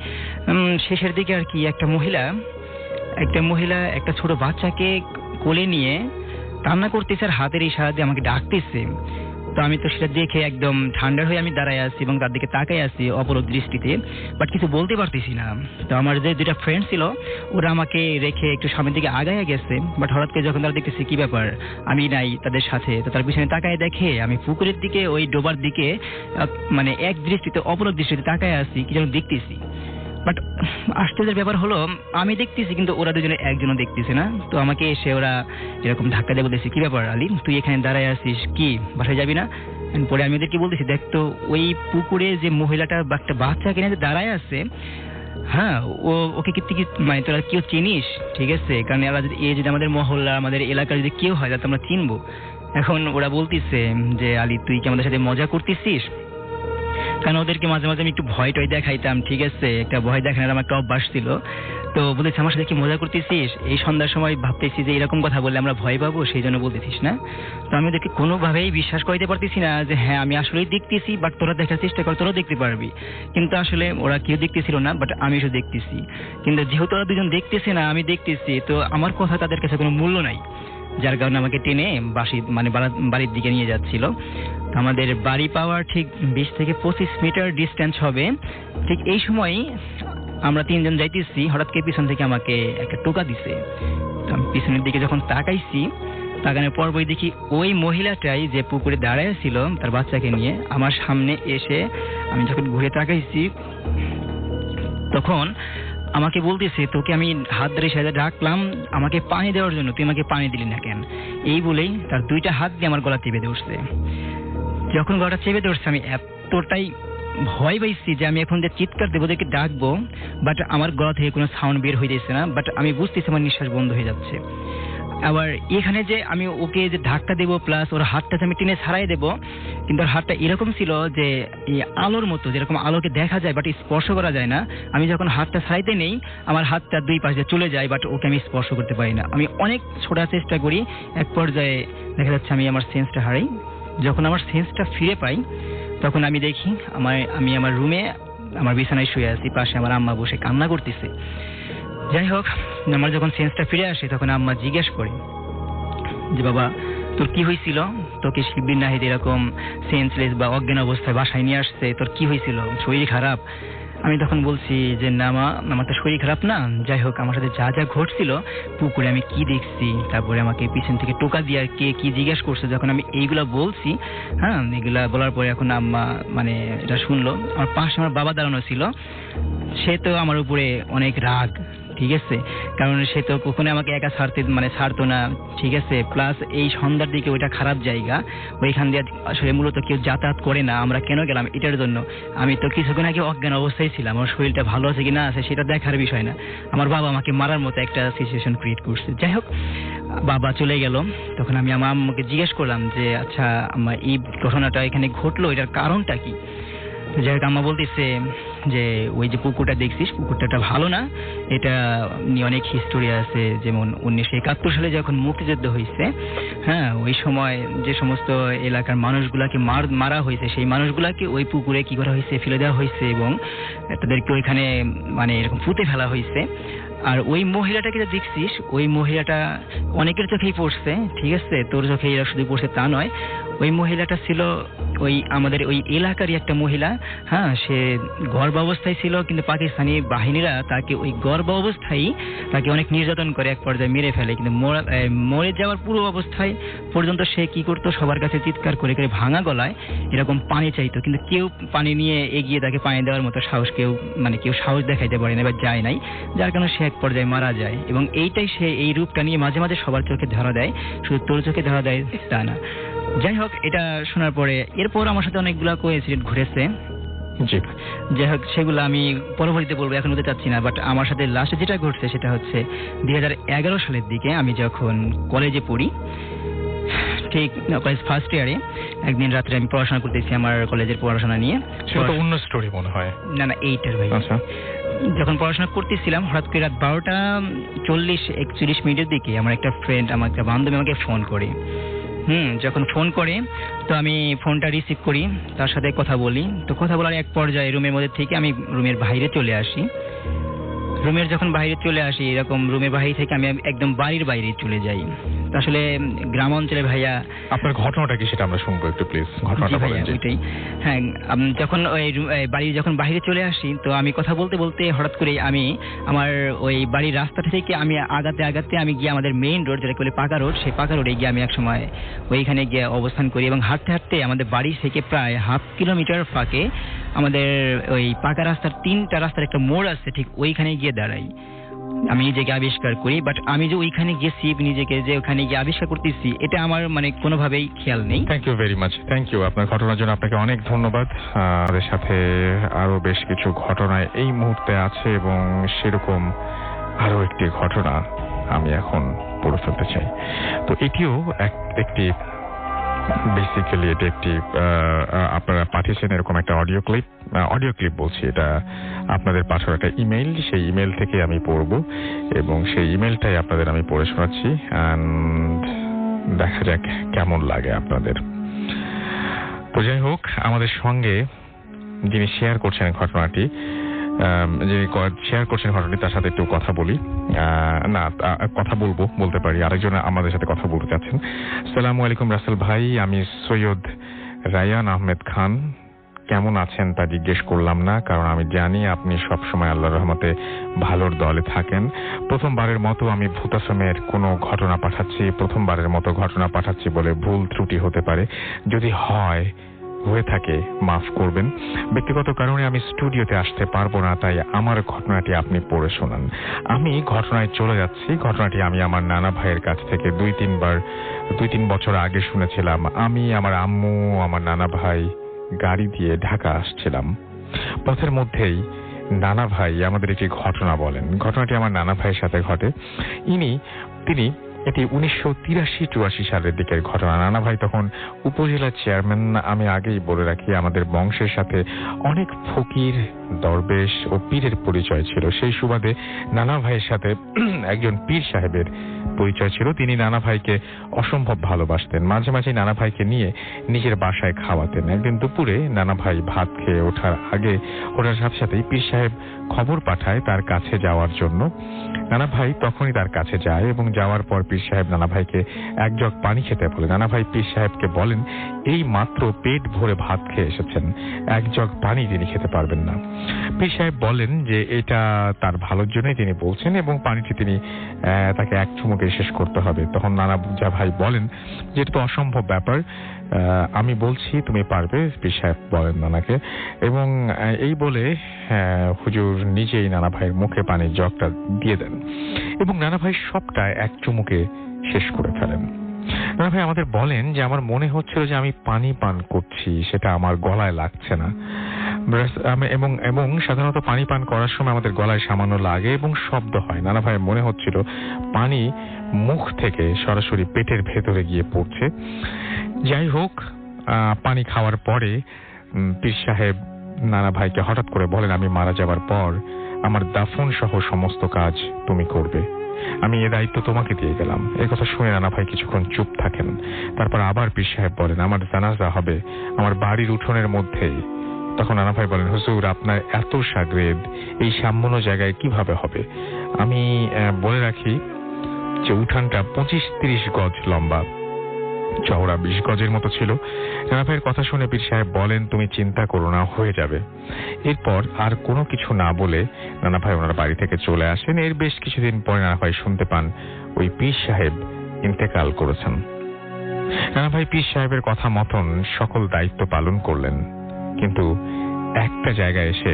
শেষের দিকে আর কি, একটা মহিলা একটা ছোট বাচ্চাকে কোলে নিয়ে কান্না করতেছে আর হাতের ইশারা দিয়ে আমাকে ডাকতেছে। তো আমি তো সেটা দেখে একদম ঠান্ডা হয়ে আমি দাঁড়ায় আছি এবং তার দিকে তাকাই আছি অপলক দৃষ্টিতে, বাট কিছু বলতে পারতেছি না। তো আমার যে 2টা ফ্রেন্ড ছিল ওরা আমাকে রেখে একটু সামনের দিকে আগায় গেছে, বাট হঠাৎ করে যখন তারা দেখতেছি কি ব্যাপার, আমি নাই তাদের সাথে, তো তার পিছনে তাকায় দেখে আমি পুকুরের দিকে, ওই ডোবার দিকে এক দৃষ্টিতে, অপলক দৃষ্টিতে তাকায় আছি, কি যেন দেখতেছি। বাট আশ্চর্যের ব্যাপার হলো আমি দেখতেছি কিন্তু ওরা দুজনে একজনও দেখতেছে না। তো আমাকে এসে ওরা এরকম ধাক্কা দিয়ে বলতেছে কি ব্যাপার আলী, তুই এখানে দাঁড়ায় আছিস, কি বাসায় যাবি না? পরে আমি ওদেরকে বলতেছি দেখ তো, ওই পুকুরে যে মহিলাটা একটা বাচ্চা কিনে দাঁড়ায় আছে, হ্যাঁ, ওকে কি মানে তোরা কেউ চিনিস? ঠিক আছে, কারণ এরা যদি আমাদের মহল্লা আমাদের এলাকার যদি কেউ হয় তাহলে আমরা চিনবো। এখন ওরা বলতিছে যে আলী তুই কি আমাদের সাথে মজা করতেছিস? কারণ ওদেরকে মাঝে মাঝে আমি একটু ভয় টয় দেখাইতাম, ঠিক আছে, একটা ভয় দেখানোর আমার একটা অভ্যাস ছিল। তো বলেছে আমার সাথে কি মজা করতেছিস? এই সন্ধ্যার সময় ভাবতেছি যে এরকম কথা বললে আমরা ভয় পাবো, সেই জন্য বলতেছিস না? তো আমি ওদেরকে কোনোভাবেই বিশ্বাস করাইতে পারতেছি না যে হ্যাঁ আমি আসলেই দেখতেছি, বাট তোরা দেখার চেষ্টা কর, তোরা দেখতে পারবি। কিন্তু আসলে ওরা কেউ দেখতেছিল না, বাট আমি শুধু দেখতেছি। কিন্তু যেহেতু ওরা দুজন দেখতেছে না, আমি দেখতেছি, তো আমার কথা তাদের কাছে কোনো মূল্য নাই, যার কারণে আমাকে টেনে বাড়ির দিকে নিয়ে যাচ্ছিল। আমাদের বাড়ি পাওয়ার ঠিক 20 থেকে 25 মিটার ডিস্টেন্স হবে। ঠিক এই সময়ই আমরা তিনজন যাইতেছি, হঠাৎ করে পিছন থেকে আমাকে একটা টোকা দিছে। আমি পিছনের দিকে যখন তাকাইছি, তাকানোর পরপরই দেখি ওই মহিলাটাই যে পুকুরে দাঁড়ায় ছিল তার বাচ্চাকে নিয়ে আমার সামনে এসে, আমি যখন ঘুরে তাকাইছি তখন আমাকে বলতেছে তোকে আমি হাত ধরে সাথে ডাকলাম আমাকে পানি দেওয়ার জন্য, তুই আমাকে পানি দিলি না কেন? এই বলেই তার দুইটা হাত দিয়ে আমার গলা চেপে ধরছে। যখন গলাটা চেপে ধরছে আমি এতটাই ভয় পাইছি যে আমি এখন যে চিৎকার দেবো, ওদেরকে ডাকবো, বাট আমার গলা থেকে কোনো সাউন্ড বের হইতেছে না, বাট আমি বুঝতেছি আমার নিঃশ্বাস বন্ধ হয়ে যাচ্ছে। আবার এখানে যে আমি ওকে যে ধাক্কা দেবো প্লাস ওর হাতটা আমি টেনে ছাড়াই দেবো, কিন্তু ওর হাতটা এরকম ছিল যে এই আলোর মতো, যেরকম আলোকে দেখা যায় বাট স্পর্শ করা যায় না। আমি যখন হাতটা ছাড়াইতে নেই আমার হাতটা দুই পাশে চলে যায়, বাট ওকে আমি স্পর্শ করতে পারি না। আমি অনেক ছোটার চেষ্টা করি, এক পর্যায়ে দেখা যাচ্ছে আমি আমার সেন্সটা হারাই। যখন আমার সেন্সটা ফিরে পাই তখন আমি দেখি আমি আমার রুমে আমার বিছানায় শুয়ে আছি, পাশে আমার আম্মা বসে কান্না করতেছে। যাই হোক, আমার যখন সেন্সটা ফিরে আসে তখন আম্মা জিজ্ঞেস করে যে বাবা তোর কি হয়েছিল, তোকে শিবির নাহিদ এরকম সেন্সলেস বা অজ্ঞান অবস্থায় বাসায় নিয়ে আসছে, তোর কি হয়েছিল, শরীর খারাপ? আমি তখন বলছি যে না মা, আমার তো শরীর খারাপ না। যাই হোক, আমার সাথে যা যা ঘটছিল, পুকুরে আমি কি দেখছি, তারপরে আমাকে পিছন থেকে টোকা দিয়ে কে কি জিজ্ঞেস করছে, যখন আমি এইগুলা বলছি, হ্যাঁ এগুলা বলার পরে এখন আম্মা মানে এটা শুনলো। আমার পাশে আমার বাবা দাঁড়ানো ছিল, সে তো আমার উপরে অনেক রাগ, ঠিক আছে, কারণ সে তো কখনো আমাকে একা ছাড়তো না, ঠিক আছে। প্লাস এই সন্ধ্যার দিকে ওইটা খারাপ জায়গা, ওইখান দিয়ে আসলে মূলত কেউ যাতায়াত করে না। আমরা কেন গেলাম এটার জন্য, আমি তো কিছুক্ষণ আগে অজ্ঞান অবস্থায় ছিলাম, আমার শরীরটা ভালো আছে কি না আছে সেটা দেখার বিষয় না। আমার বাবা আমাকে মারার মতো একটা সিচুয়েশন ক্রিয়েট করছে। যাই হোক, বাবা চলে গেল, তখন আমি আমার আম্মাকে জিজ্ঞেস করলাম যে আচ্ছা আম্মা, এই ঘটনাটা এখানে ঘটলো, এটার কারণটা কি? যাই হোক, আম্মা বলতেছে যে ওই যে পুকুরটা দেখছিস, পুকুরটা ভালো না, এটা নিয়ে অনেক হিস্টোরি আছে। যেমন 1971 সালে যখন মুক্তিযুদ্ধ হয়েছে, হ্যাঁ ওই সময় যে সমস্ত এলাকার মানুষগুলাকে মারা হয়েছে, সেই মানুষগুলাকে ওই পুকুরে কি করা হয়েছে, ফেলে দেওয়া হয়েছে এবং তাদেরকে ওইখানে মানে এরকম পুঁতে ফেলা হয়েছে। আর ওই মহিলাটাকে যে দেখছিস, ওই মহিলাটা অনেকের চোখেই পড়ছে, ঠিক আছে, তোর চোখে এরা শুধু পড়ছে তা নয়। ওই মহিলাটা ছিল ওই আমাদের ওই এলাকারই একটা মহিলা, হ্যাঁ সে গর্ভাবস্থায় ছিল, কিন্তু পাকিস্তানি বাহিনীরা তাকে ওই গর্ভাবস্থায় তাকে অনেক নির্যাতন করে, এক পর্যায়ে মেরে ফেলে। কিন্তু মরে যাওয়ার পুরো অবস্থায় পর্যন্ত সে কি করতো, সবার কাছে চিৎকার করে করে ভাঙা গলায় এরকম পানি চাইতো, কিন্তু কেউ পানি নিয়ে এগিয়ে তাকে পানি দেওয়ার মতো সাহস কেউ সাহস দেখাইতে পারে না বা যায় নাই, যার কারণে সে এক পর্যায়ে মারা যায়। এবং এইটাই সে এই রূপটা নিয়ে মাঝে মাঝে সবার চোখে ধরা দেয়, শুধু তোর চোখে ধরা দেয় তা না। যাই হোক, এটা শোনার পরে এরপর আমার সাথে অনেকগুলো কোইন্সিডেন্ট ঘটেছে। জি, যাই হোক, সেগুলো আমি পরবর্তীতে বলবো, এখন বলতে চাচ্ছি না। বাট আমার সাথে লাস্টে যেটা ঘটছে সেটা হচ্ছে 2011 সালের দিকে আমি যখন কলেজে পড়ি, ঠিক কলেজ ফার্স্ট ইয়ারে একদিন রাত্রে আমি পড়াশোনা করতেছি আমার কলেজের পড়াশোনা নিয়ে। সেটা তো অন্য স্টোরি মনে হয়। না এইটার ভাই। আচ্ছা, যখন পড়াশোনা করতেছিলাম হঠাৎ করে রাত 12:40-41 দিকে আমার একটা ফ্রেন্ড, আমার একটা বান্ধবী আমাকে ফোন করে। যখন ফোন করে তো আমি ফোনটা রিসিভ করি, তার সাথে কথা বলি। তো কথা বলার এক পর্যায়ে রুমের মধ্যে থেকে আমি রুমের বাইরে চলে আসি। যখন বাইরে চলে আসি, এরকম রুমের বাইরে থেকে আমি একদম বাড়ির বাইরে চলে যাই। আসলে গ্রাম অঞ্চলে ভাইয়া, আপনার ঘটনাটা কি সেটা আমরা শুনবো একটু প্লিজ, ঘটনাটা বলেন। হ্যাঁ, যখন যখন বাইরে চলে আসি, তো আমি কথা বলতে বলতে হঠাৎ করে আমি আমার ওই বাড়ির রাস্তাটা থেকে আমি আগাতে আমি গিয়ে আমাদের মেইন রোড, যেটা বলে পাকা রোড, সেই পাকা রোডে গিয়ে আমি এক সময় ওইখানে গিয়ে অবস্থান করি এবং হাঁটতে হাঁটতে আমাদের বাড়ি থেকে প্রায় 1/2 কিলোমিটার ফাঁকে আমাদের ওই পাকা রাস্তার 3টা রাস্তার একটা মোড় আছে, ঠিক ওইখানে গিয়ে দাঁড়াই। আমি নিজেকে আবিষ্কার করি, বাট আমি যে ওইখানে গেছি, নিজেকে যে ওখানে গিয়ে আবিষ্কার করতেছি, এটা আমার মানে কোনোভাবেই খেয়াল নেই। Thank you very much, thank you. আপনার ঘটনার জন্য আপনাকে অনেক ধন্যবাদ। আমাদের সাথে আরো বেশ কিছু ঘটনায় এই মুহূর্তে আছে এবং সেরকম আরো একটি ঘটনা আমি এখন পড়ে ফেলতে চাই। তো এটিও একটি বেসিক্যালি এটি একটি আপনারা পাঠিয়েছেন এরকম একটা অডিও ক্লিপ বলছি, এটা আপনাদের পাঠানো একটা ইমেইল, সেই ইমেইল থেকে আমি পড়ব এবং সেই ইমেইলটাই আপনাদের আমি পড়ে শোনাচ্ছি। অ্যান্ড দেখা যাক কেমন লাগে আপনাদের। তো যাই হোক, আমাদের সঙ্গে যিনি শেয়ার করছেন ঘটনাটি তার সাথে একটু কথা বলি। বলতে পারি, আরেকজন আমাদের সাথে কথা বলতে চাচ্ছেন। আসসালামু আলাইকুম রাসেল ভাই, আমি সৈয়দ রায়ান আহমেদ খান। কেমন আছেন তা জিজ্ঞেস করলাম না, কারণ আমি জানি আপনি সবসময় আল্লাহর রহমতে ভালোর দলে থাকেন। প্রথমবারের মতো আমি ভূতাশ্রমের কোনো ঘটনা পাঠাচ্ছি বলে ভুল ত্রুটি হতে পারে, যদি হয়ে থাকে মাফ করবেন। ব্যক্তিগত কারণে আমি স্টুডিওতে আসতে পারবো না, তাই আমার ঘটনাটি আপনি পড়ে শোনান। আমি ঘটনায় চলে যাচ্ছি। ঘটনাটি আমি আমার নানা ভাইয়ের কাছ থেকে 2-3 বছর আগে শুনেছিলাম। আমি, আমার আম্মু, আমার নানা ভাই গাড়ি দিয়ে ঢাকা আসছিলাম। পথের মধ্যেই নানা ভাই আমাদের একটি ঘটনা বলেন। ঘটনাটি আমার নানা ভাইয়ের সাথে ঘটে। তিনি এটি 1983-84 সালের দিকের ঘটনা। নানা ভাই তখন উপজেলা চেয়ারম্যান। আমি আগেই বলে রাখি, আমাদের বংশের সাথে অনেক ফকির, দরবেশ ও পীরের পরিচয় ছিল। সেই সুবাদে নানা ভাইয়ের সাথে একজন পীর সাহেবের পরিচয় ছিল। তিনি নানা ভাইকে অসম্ভব ভালোবাসতেন। মাঝে মাঝে নানা ভাইকে নিয়ে নিজের বাসায় খাওয়াতেন। একদিন দুপুরে নানা ভাই ভাত খেয়ে ওঠার সাথে সাথেই পীর সাহেব খবর পাঠায় তার কাছে যাওয়ার জন্য। নানা ভাই তখনই তার কাছে যায় এবং যাওয়ার পর পীর সাহেব নানা ভাইকে এক জগ পানি খেতে বলে। নানা ভাই পীর সাহেবকে বলেন, এই মাত্র পেট ভরে ভাত খেয়ে এসেছেন, এক জগ পানি তিনি খেতে পারবেন না। পীর সাহেব বলেন যে এটা তার ভালোর জন্যই তিনি বলছেন এবং পানিটি তিনি তাকে এক চুমুকে শেষ করতে হবে। তখন নানা ভাই বলেন যে এটা তো অসম্ভব ব্যাপার, আমি বলছি তুমি পারবে। পীর সাহেব বলেন নানাকে, এবং এই বলে হুজুর নিজেই নানা ভাইয়ের মুখে পানির জগটা দিয়ে দেন এবং নানা ভাই সবটা এক চুমুকে শেষ করে ফেলেন। নানা ভাই আমাদের বলেন যে আমার মনে হচ্ছিল যে আমি পানি পান করছি, সেটা আমার গলায় লাগছে না। এবং সাধারণত পানি পান করার সময় আমাদের গলায় সামান্য লাগে এবং শব্দ হয়। নানা ভাই মনে হচ্ছিল পানি মুখ থেকে সরাসরি পেটের ভেতরে গিয়ে পড়ছে। যাই হোক, পানি খাওয়ার পরে পীর সাহেব নানা ভাইকে হঠাৎ করে বলেন, আমি মারা যাবার পর আমার দাফন সহ সমস্ত কাজ তুমি করবে, আমি এ দায়িত্ব তোমাকে দিয়ে গেলাম। এই কথা শুনে নানা ভাই কিছুক্ষণ চুপ থাকেন। তারপর আবার পীর সাহেব বলেন, আমার জানাজা হবে আমার বাড়ির উঠোনের মধ্যেই। তখন নানা ভাই বলেন, হুজুর আপনার এত সাগরেদ এই সামান্য জায়গায় কিভাবে হবে? আমি বলে রাখি যে উঠানটা 25-30 গজ লম্বা, চওড়া 20 গজের মতো ছিল। নানা ভাইয়ের কথা শুনে পীর সাহেব বলেন, তুমি চিন্তা করো না, হয়ে যাবে। এরপর আর কোনো কিছু না বলে নানা ভাই ওনার বাড়ি থেকে চলে আসেন। এর বেশ কিছুদিন পরে নানা ভাই শুনতে পান ওই পীর সাহেব ইন্তেকাল করেছেন। নানা ভাই পীর সাহেবের কথা মতন সকল দায়িত্ব পালন করলেন, কিন্তু একটা জায়গায় এসে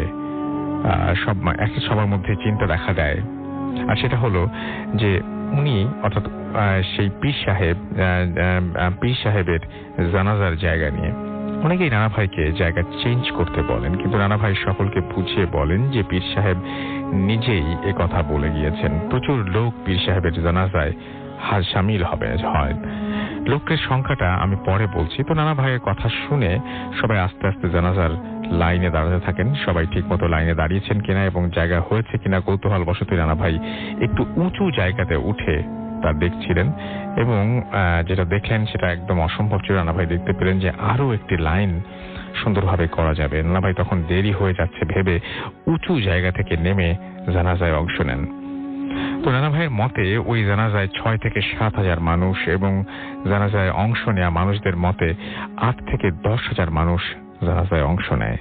সবার মধ্যে চিন্তা দেখা দেয়, আর সেটা হলো যে উনি অর্থাৎ সেই পীর সাহেবের জানাজার জায়গা নিয়ে অনেকেই নানা ভাইকে জায়গা চেঞ্জ করতে বলেন, কিন্তু নানা ভাই সকলকে বুঝিয়ে বলেন যে পীর সাহেব নিজেই এ কথা বলে গিয়েছেন। প্রচুর লোক পীর সাহেবের জানাজায় সামিল হয়। লোকের সংখ্যাটা আমি পরে বলছি। তো নানা ভাইয়ের কথা শুনে সবাই আস্তে আস্তে জানাজার লাইনে দাঁড়াতে থাকেন। সবাই ঠিক মতো লাইনে দাঁড়িয়েছেন কিনা এবং জায়গা হয়েছে কিনা কৌতূহল বশত নানা ভাই একটু উঁচু জায়গাতে উঠে তা দেখছিলেন এবং যেটা দেখলেন সেটা একদম অসম্ভব ছিল। নানা ভাই দেখতে পেলেন যে আরো একটি লাইন সুন্দরভাবে করা যাবে। নানা ভাই তখন দেরি হয়ে যাচ্ছে ভেবে উঁচু জায়গা থেকে নেমে জানাজায় অংশ নেন। তো নানা ভাইয়ের মতে ওই জানাজায় 6 থেকে 7 হাজার মানুষ এবং জানাজায় অংশ নেওয়া মানুষদের মতে 8 থেকে 10 হাজার মানুষ জানাজায় অংশ নেয়।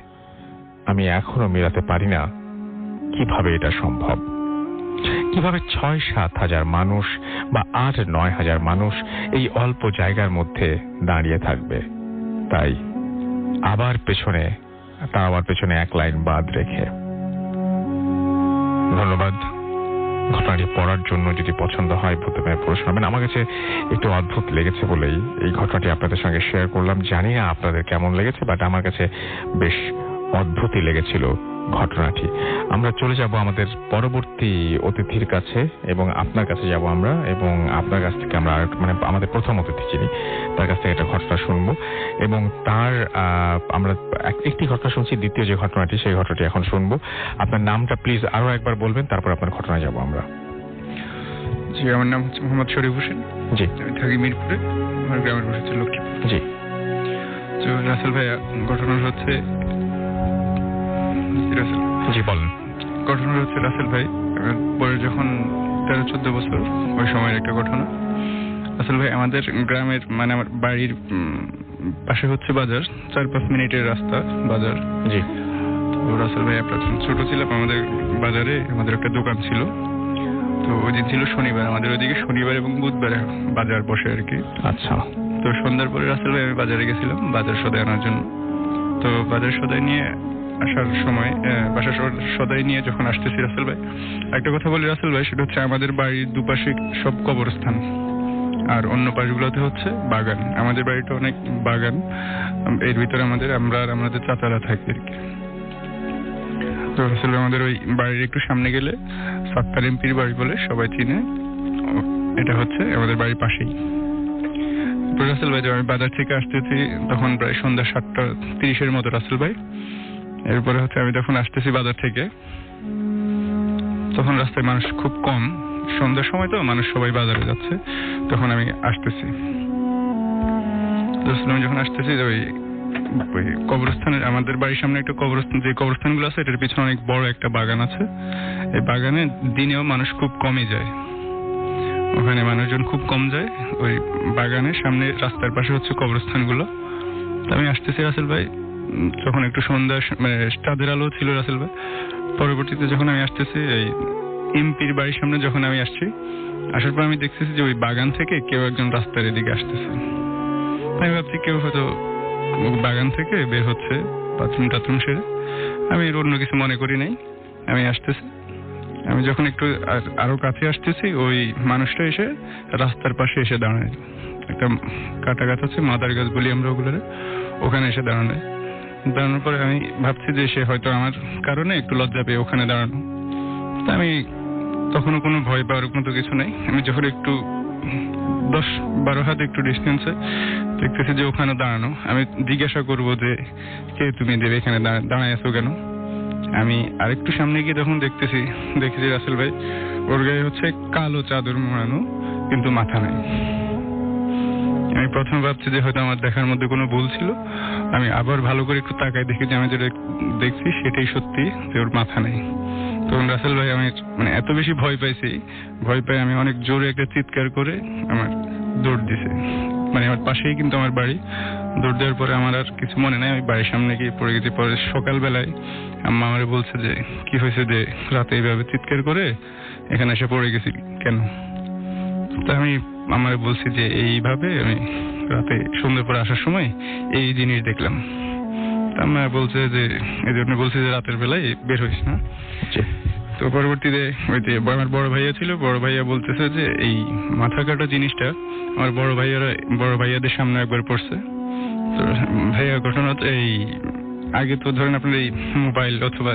আমি এখনো মেলাতে পারি না কিভাবে এটা সম্ভব, কিভাবে 6-7 হাজার মানুষ বা 8-9 হাজার মানুষ এই অল্প জায়গার মধ্যে দাঁড়িয়ে থাকবে। তাই আবার পেছনে এক লাইন বাদ রেখে। ধন্যবাদ ঘটনাটি পড়ার জন্য যদি পছন্দ হয় ভূতের মেয়ে পড়ে শোনাবেন। আমার কাছে একটু অদ্ভুত লেগেছে বলেই এই ঘটনাটি আপনাদের সঙ্গে শেয়ার করলাম। জানি না আপনাদের কেমন লেগেছে, বাট আমার কাছে বেশ অদ্ভুতই লেগেছিল ঘটনাটি। আমরা চলে যাব আমাদের পরবর্তী অতিথির কাছে এবং আপনার কাছে যাব আমরা, এবং আপনার কাছ থেকে আমরা মানে আমাদের প্রথম অতিথি যিনি তার কাছ থেকে একটা ঘটনা শুনবো, এবং তার আমরা একটি ঘটনা শুনছি, দ্বিতীয় যে ঘটনাটি সেই ঘটনাটি এখন শুনবো। আপনার নামটা প্লিজ আরো একবার বলবেন, তারপর আপনার ঘটনায় যাব আমরা। জি, আমার নাম হচ্ছে মোহাম্মদ শরীফ হোসেন। জি, আমি থাকি মিরপুরে, আমার গ্রামের বাসা হচ্ছে লক্ষ্মীপুর। জি, তো রাসেল ভাইয়া, ঘটনা হচ্ছে জি বলেন। ঘটনা হচ্ছে রাসেল ভাই আমার বয়স যখন 13-14 বছর, ওই সময়ের একটা ঘটনা। রাসেল ভাই আমাদের গ্রামের মানে আমার বাড়ির পাশে হচ্ছে বাজার, 4-5 মিনিটের রাস্তা বাজার। জি। তো রাসেল ভাই ছোট ছিলাম, আমাদের বাজারে আমাদের একটা দোকান ছিল। তো ওই দিন ছিল শনিবার, আমাদের ওইদিকে শনিবার এবং বুধবারে বাজার বসে আর কি। আচ্ছা। তো সন্ধ্যার পরে রাসেল ভাই আমি বাজারে গেছিলাম বাজার সদাই আনার জন্য। তো বাজার সদাই নিয়ে আসার সময় বাসার সদাই নিয়ে যখন আসতেছি রাসেল ভাই, একটা কথা বলি রাসেল ভাই, সেটা হচ্ছে আমাদের বাড়ির দুপাশে সব কবরস্থান, আর অন্য পাশগুলোতে হচ্ছে বাগান। আমাদের বাড়িটা অনেক বাগান, এর ভিতরে আমাদের চাচারা থাকে আর কি। তো রাসেল ভাই আমাদের ওই বাড়ির একটু সামনে গেলে সাত্তার এমপির বাড়ি বলে সবাই চিনে, এটা হচ্ছে আমাদের বাড়ির পাশেই। তো রাসেল ভাই আমি বাজার থেকে আসতেছি তখন প্রায় সন্ধ্যা 7:30 মতো রাসেল ভাই। এরপরে হচ্ছে আমি যখন আসতেছি বাজার থেকে, তখন রাস্তায় মানুষ খুব কম, সন্ধ্যার সময় তো মানুষ সবাই বাজারে যাচ্ছে, তখন আমি আসতেছি। আমি যখন আসতেছি ওই কবরস্থানের, আমাদের বাড়ির সামনে একটা কবরস্থান, যে কবরস্থানগুলো আছে এটার পিছনে অনেক বড় একটা বাগান আছে। এই বাগানে দিনেও মানুষ খুব কমই যায়, ওখানে মানুষজন খুব কম যায়। ওই বাগানের সামনে রাস্তার পাশে হচ্ছে কবরস্থানগুলো। আমি আসতেছি রাসেল ভাই, যখন একটু সন্ধ্যা মানে চাঁদের আলো ছিল রাসেল ভাই। পরবর্তীতে যখন আমি আসতেছি এই এমপির বাড়ির সামনে যখন আমি আসছি, আসার পর আমি দেখতেছি যে ওই বাগান থেকে কেউ একজন রাস্তার এদিকে আসতেছে। আমি ভাবছি কেউ হয়তো বাগান থেকে বের হচ্ছে বাথরুম টাথরুম সেরে, আমি এর অন্য কিছু মনে করি নাই। আমি আসতেছি, আমি যখন একটু আরো কাছে আসতেছি, ওই মানুষটা এসে রাস্তার পাশে এসে দাঁড়ায়, একটা কাটা গাছ আছে, মাদার গাছ বলি আমরা ওগুলোরে, ওখানে এসে দাঁড়ানোর পরে আমি ভাবছি যে সে হয়তো আমার কারণে একটু লজ্জা পেয়ে ওখানে দাঁড়ানো। আমি তখনও কোনো ভয় পাওয়ার মতো কিছু নেই। আমি যখন একটু 10-12 হাত একটু ডিস্টেন্সে দেখতেছি যে ওখানে দাঁড়ানো, আমি জিজ্ঞাসা করবো যে কে তুমি, দেবে এখানে দাঁড়ায় আছো কেন? আমি আরেকটু সামনে গিয়ে যখন দেখতেছি রাসেল ভাই ওর গায়ে হচ্ছে কালো চাদর মোড়ানো, কিন্তু মাথা নাই। আমি প্রথমে ভাবছি যে হয়তো আমার দেখার মধ্যে কোনো ভুল ছিল। আমি আবার ভালো করে একটু তাকায় দেখি যে আমি যেটা দেখছি সেটাই সত্যি, যে ওর মাথা নেই। তখন রাসেল ভাই আমি মানে এত বেশি ভয় পাই আমি অনেক জোরে একটা চিৎকার করে আমার দৌড় দিছে, মানে আমার পাশেই কিন্তু আমার বাড়ি। দৌড় দেওয়ার পরে আমার আর কিছু মনে নাই, আমি বাড়ির সামনে গিয়ে পড়ে গেছি। পরে সকালবেলায় আম্মা আমারে বলছে যে কি হয়েছে, যে রাতে এইভাবে চিৎকার করে এখানে এসে পড়ে গেছি কেন? তা আমি আমারে বলছি যে এইভাবে আমি রাতে সন্ধ্যে পরে আসার সময় এই জিনিস দেখলাম। আম্মা বলছে যে এই জন্য বলছে যে রাতের বেলায় বের হইস না। তো পরবর্তীতে ওই যে আমার বড় ভাইয়া ছিল, বড় ভাইয়া বলতেছে যে এই মাথা কাটা জিনিসটা আমার বড় ভাইয়াদের সামনে একবার পড়ছে। তো ভাইয়া ঘটনা তো এই আগে তো ধরেন আপনার এই মোবাইল অথবা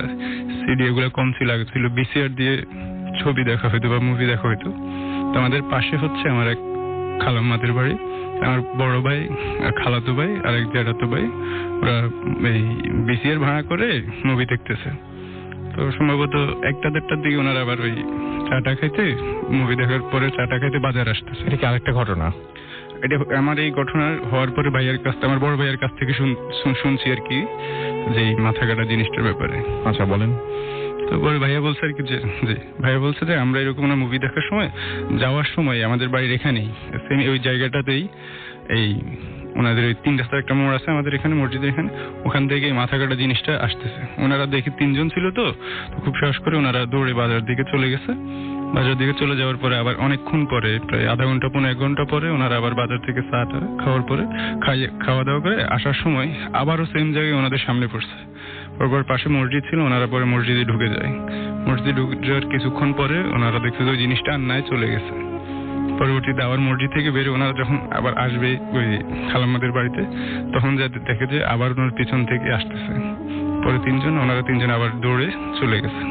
সিডি এগুলো কম ছিল, আগে ছিল ভিসিআর দিয়ে ছবি দেখা হইতো বা মুভি দেখা হইতো। তো আমাদের পাশে হচ্ছে আমার এক খালাম্মাদের বাড়ি, আমার বড় ভাই খালাতো ভাই আর এক জ্যাঠাতো ভাই, ওরা এই ভিসিআর ভাড়া করে মুভি দেখতেছে। তো সম্ভবত 1-1:30টার দিকে ওনারা আবার ওই চাটা খাইতে, মুভি দেখার পরে চাটা খাইতে বাজার আসতেছে। এটা কি আরেকটা ঘটনা? এটা আমার এই ঘটনা হওয়ার পরে আমার বড় ভাইয়ের কাছ থেকে শুনছি আর কি, যে মাথা কাটা জিনিসটার ব্যাপারে। আচ্ছা বলেন। তো বড় ভাইয়া বলছে আর কি যে ভাইয়া বলছে যে আমরা এরকম না মুভি দেখার সময় যাওয়ার সময় আমাদের বাড়ির এখানেই সেম ওই জায়গাটাতেই এই ওনাদের ওই 3 রাস্তার একটা মোড় আছে আমাদের এখানে মসজিদের এখানে, ওখান থেকে মাথা কাটা জিনিসটা আসতেছে। ওনারা দেখে 3 জন ছিল, তো খুব সাহস করে ওনারা দৌড়ে বাজার দিকে চলে গেছে। বাজার দিকে চলে যাওয়ার পরে আবার অনেকক্ষণ পরে, প্রায় আধা ঘন্টা 1 ঘন্টা পরে ওনারা আবার বাজার থেকে চাটা খাওয়ার পরে খাওয়া দাওয়া করে আসার সময় আবারও সেম জায়গায় ওনাদের সামনে ওর পাশে মসজিদ ছিল, ওনারা পরে মসজিদে ঢুকে যায়। মসজিদে ঢুকে যাওয়ার কিছুক্ষণ পরে ওনারা দেখছে যে ওই জিনিসটা আর নাই, চলে গেছে। পরবর্তীতে আবার মসজিদ থেকে বেরিয়ে ওনারা যখন আবার আসবে ওই খালাম্মাদের বাড়িতে, তখন যাতে দেখে যে আবার ওনার পিছন থেকে আসতেছে। পরে ওনারা তিনজন আবার দৌড়ে চলে গেছে।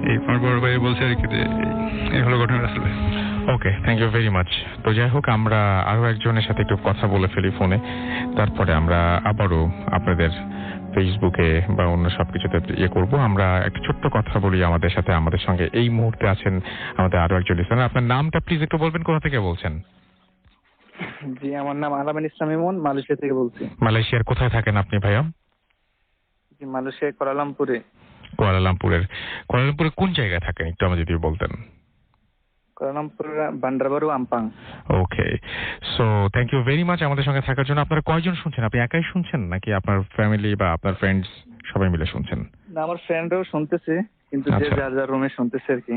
এই আমার বড় ভাই বলছে আর কি যে এই হলো ঘটনা আসলে। ওকে, থ্যাংক ইউ ভেরি মাচ। তো যাই হোক, আমরা আরো একজনের সাথে একটু কথা বলে ফেলি ফোনে, তারপরে আমরা আবারও আপনাদের ফেসবুকে বা অন্য সবকিছুতে করবো। আমরা একটা ছোট্ট কথা বলি আমাদের সাথে। আমাদের সঙ্গে এই মুহূর্তে আছেন আমাদের আরো একজন লিসেনার। আপনার নামটা প্লিজ একটু বলবেন, কোথা থেকে বলছেন? জি, আমার নাম আলামিন ইসলাম ইমন, মালয়েশিয়া থেকে বলছি। মালয়েশিয়ার কোথায় থাকেন আপনি ভাইয়া? জি, মালয়েশিয়ার কুয়ালালামপুরে। কুয়ালালামপুরে কোন জায়গায় থাকেন একটু আমাকে যদি বলতেন? Kuala Lumpur, Bandar Baru, Ampang. Okay, so thank you very much আমাদের সঙ্গে থাকার জন্য। আপনারা কয়জন শুনছেন? আপনি একাই শুনছেন নাকি আপনার ফ্যামিলি বা আপনার ফ্রেন্ডস সবাই মিলে শুনছেন? না, আমার ফ্রেন্ডও শুনতেছে, কিন্তু যে আচ্ছা। যার যার রুমে শুনতেছে আর কি।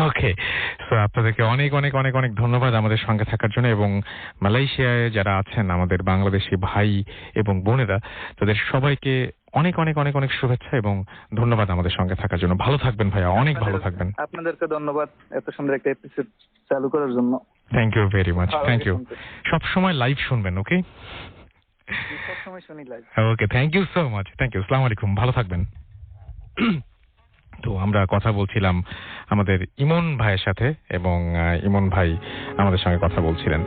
ওকে, সো আপনাদেরকে অনেক অনেক অনেক অনেক ধন্যবাদ আমাদের সঙ্গে থাকার জন্য। এবং মালয়েশিয়ায় যারা আছেন আমাদের বাংলাদেশি ভাই এবং বোনেরা, তাদের সবাইকে অনেক অনেক অনেক অনেক শুভেচ্ছা এবং ধন্যবাদ আমাদের সঙ্গে থাকার জন্য। ভালো থাকবেন ভাইয়া, অনেক ভালো থাকবেন। আপনাদেরকে ধন্যবাদ এত সুন্দর একটা এপিসোড চালু করার জন্য। Thank you very much, thank you. সব সময় লাইভ শুনবেন, ওকে? সবসময় শুনি live. Okay, thank you so much, thank you. আসসালামু আলাইকুম, ভালো থাকবেন। তো আমরা কথা বলছিলাম আমাদের ইমন ভাইয়ের সাথে এবং ইমন ভাই আমাদের সঙ্গে কথা বলছিলেন।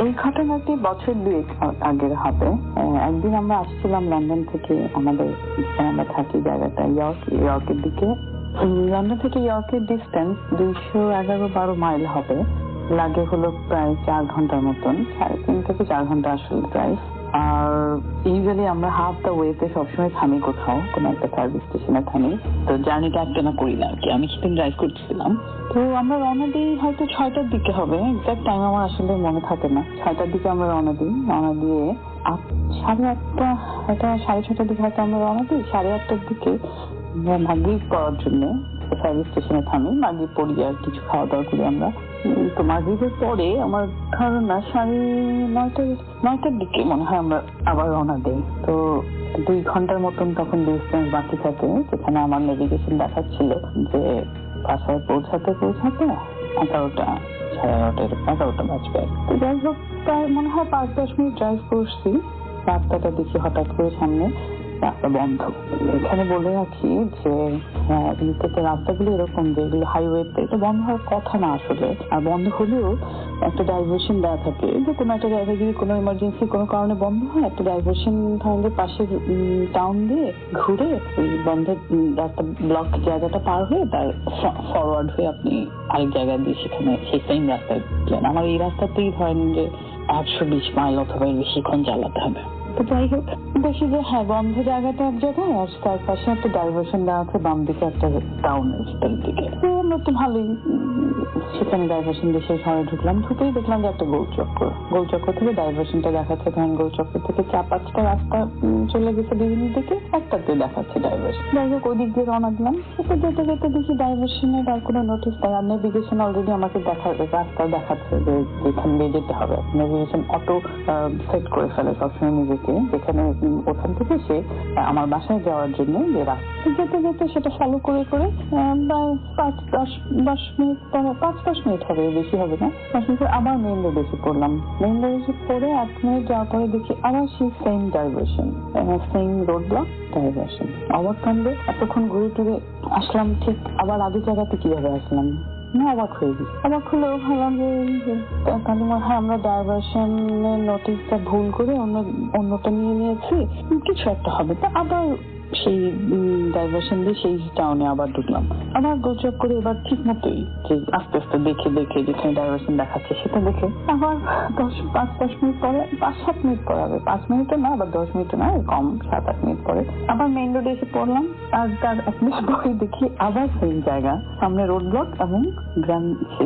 এই ঘটনাটি বছর 2 আগের হবে। একদিন আমরা আসছিলাম লন্ডন থেকে, আমরা থাকি জায়গাটা ইয়র্কের দিকে। লন্ডন থেকে ইয়র্কের ডিস্টেন্স 211-12 মাইল হবে। লাগে হলো প্রায় 4 ঘন্টার মতন, 3.5 থেকে 4 ঘন্টা আসলে ড্রাইভ। আর ইউজুয়ালি আমরা হাফ দ্য ওয়েতে সবসময় থামি, কোথাও কোনো একটা সার্ভিস স্টেশনে থামি। তো জার্নিটা একটানা করি না আর কি। আমি সেদিন ড্রাইভ করছিলাম, তো আমরা রওনা দিই হয়তো 6টার দিকে হবে। এক্সাক্ট টাইম আমার আসলে মনে থাকে না। 6টার দিকে আমরা রওনা দিয়ে 8:30, হয়তো 6:30টার দিকে হয়তো আমরা রওনা দিই। 8:30টার দিকে আমরা মাগরিব পড়ার জন্য সার্ভিস স্টেশনে থামি। মাগরিব পড়ি আর কিছু খাওয়া দাওয়া করি আমরা। তো মাগরিবের পরে আমার ধারণা 9:30টার দিকে মনে হয় আমরা আবার রওনা দিই। তো 2 ঘন্টার মতন তখন ডিস্টেন্স বাকি থাকে, যেখানে আমার নেভিগেশন দেখাচ্ছিল যে বাসায় পৌঁছাতে 11:30 বাজবে। তো যাই হোক, প্রায় মনে হয় 5-10 মিনিট ড্রাইভ করছি। রাস্তাটা দেখি হঠাৎ করে সামনে রাস্তা বন্ধ। এখানে বলে রাখি যে ইউকেতে রাস্তাগুলো এরকম যে এগুলো হাইওয়েতে, এটা বন্ধ হওয়ার কথা না আসলে। আর বন্ধ হলেও একটা ডাইভার্সন দেওয়া থাকে, যে কোনো একটা জায়গায় যদি কোনো ইমার্জেন্সি কোনো কারণে বন্ধ হয়, একটা ডাইভার্সন তাহলে পাশের টাউন দিয়ে ঘুরে ওই বন্ধের রাস্তা ব্লক জায়গাটা পার হয়ে তার ফরওয়ার্ড হয়ে আপনি আরেক জায়গায় দিয়ে সেখানে সেই সেম রাস্তায় গেলেন। আমার এই রাস্তাতেই ধরেন যে 120 মাইল অথবা বেশিক্ষণ চালাতে হবে। তো যাই হোক, দেখি যে হ্যাঁ বন্ধ জায়গাটা এক জায়গায়, আর তার পাশে একটা ডাইভার্সন দেওয়া আছে বাম দিকে একটা টাউনের দিকে। তো আমরা তো ভালোই সেখানে ডাইভার্সন দিয়ে সেই শহরে ঢুকলাম। ঢুকেই দেখলাম যে একটা গোলচক্কর থেকে ডাইভার্সনটা দেখাচ্ছে, ধরেন গোলচক্কর থেকে 4-5টা রাস্তা চলে গেছে বিভিন্ন দিকে, একটাতে দেখাচ্ছে ডাইভার্সন। যাই হোক, ওই দিক দিয়ে রওনা দিলাম। যেতে যেতে দেখি ডাইভার্সনের আর কোনো নোটিস দেয়। আর নেভিগেশন অলরেডি আমাকে রাস্তা দেখাচ্ছে যে যেখান দিয়ে যেতে হবে। নেভিগেশন অটো সেট করে ফেলে সবসময় নিজেকে, যেখানে ওখান থেকে সে আমার বাসায় যাওয়ার জন্য যে রাস্তা যেতে যেতে সেটা ফলো করে প্রায় 5-10 মিনিট পরে, 5-10 মিনিট হবে, বেশি হবে না, 10 মিনিট আবার মেইন রোডে এসে পড়লাম। মেইন রোডে এসে পরে 8 মিনিট যাওয়ার পরে দেখি আবার সেই same diversion, same road block diversion. অবাক কাণ্ডে এতক্ষণ ঘুরে টুরে আসলাম, ঠিক আবার আগের জায়গাতে কিভাবে আসলাম না, অবাক হয়ে গেছি। অবাক হলেও ভাবলাম যে তাহলে মনে হয় আমরা ডাইভার্সনের নোটিশটা ভুল করে অন্যটা নিয়ে নিয়েছি, কিছু একটা হবে। তা আবার সেই ডাইভার্সন দিয়ে সেই টাউনে আবার ঢুকলাম। আবার গোচক করে এবার ঠিক মতোই যে আস্তে আস্তে দেখে যেখানে ডাইভার্সন দেখাচ্ছে সেটা দেখে আবার 5-10 মিনিট পরে, 5-7 মিনিট পরে হবে, 5 মিনিটও না আবার 10 মিনিটও না, কম 7-8 মিনিট পরে আবার মেইন রোডে এসে পড়লাম। আর তার 1 মিনিট পরে দেখি আবার সেই জায়গা, সামনে রোড ব্লক এবং গ্রাম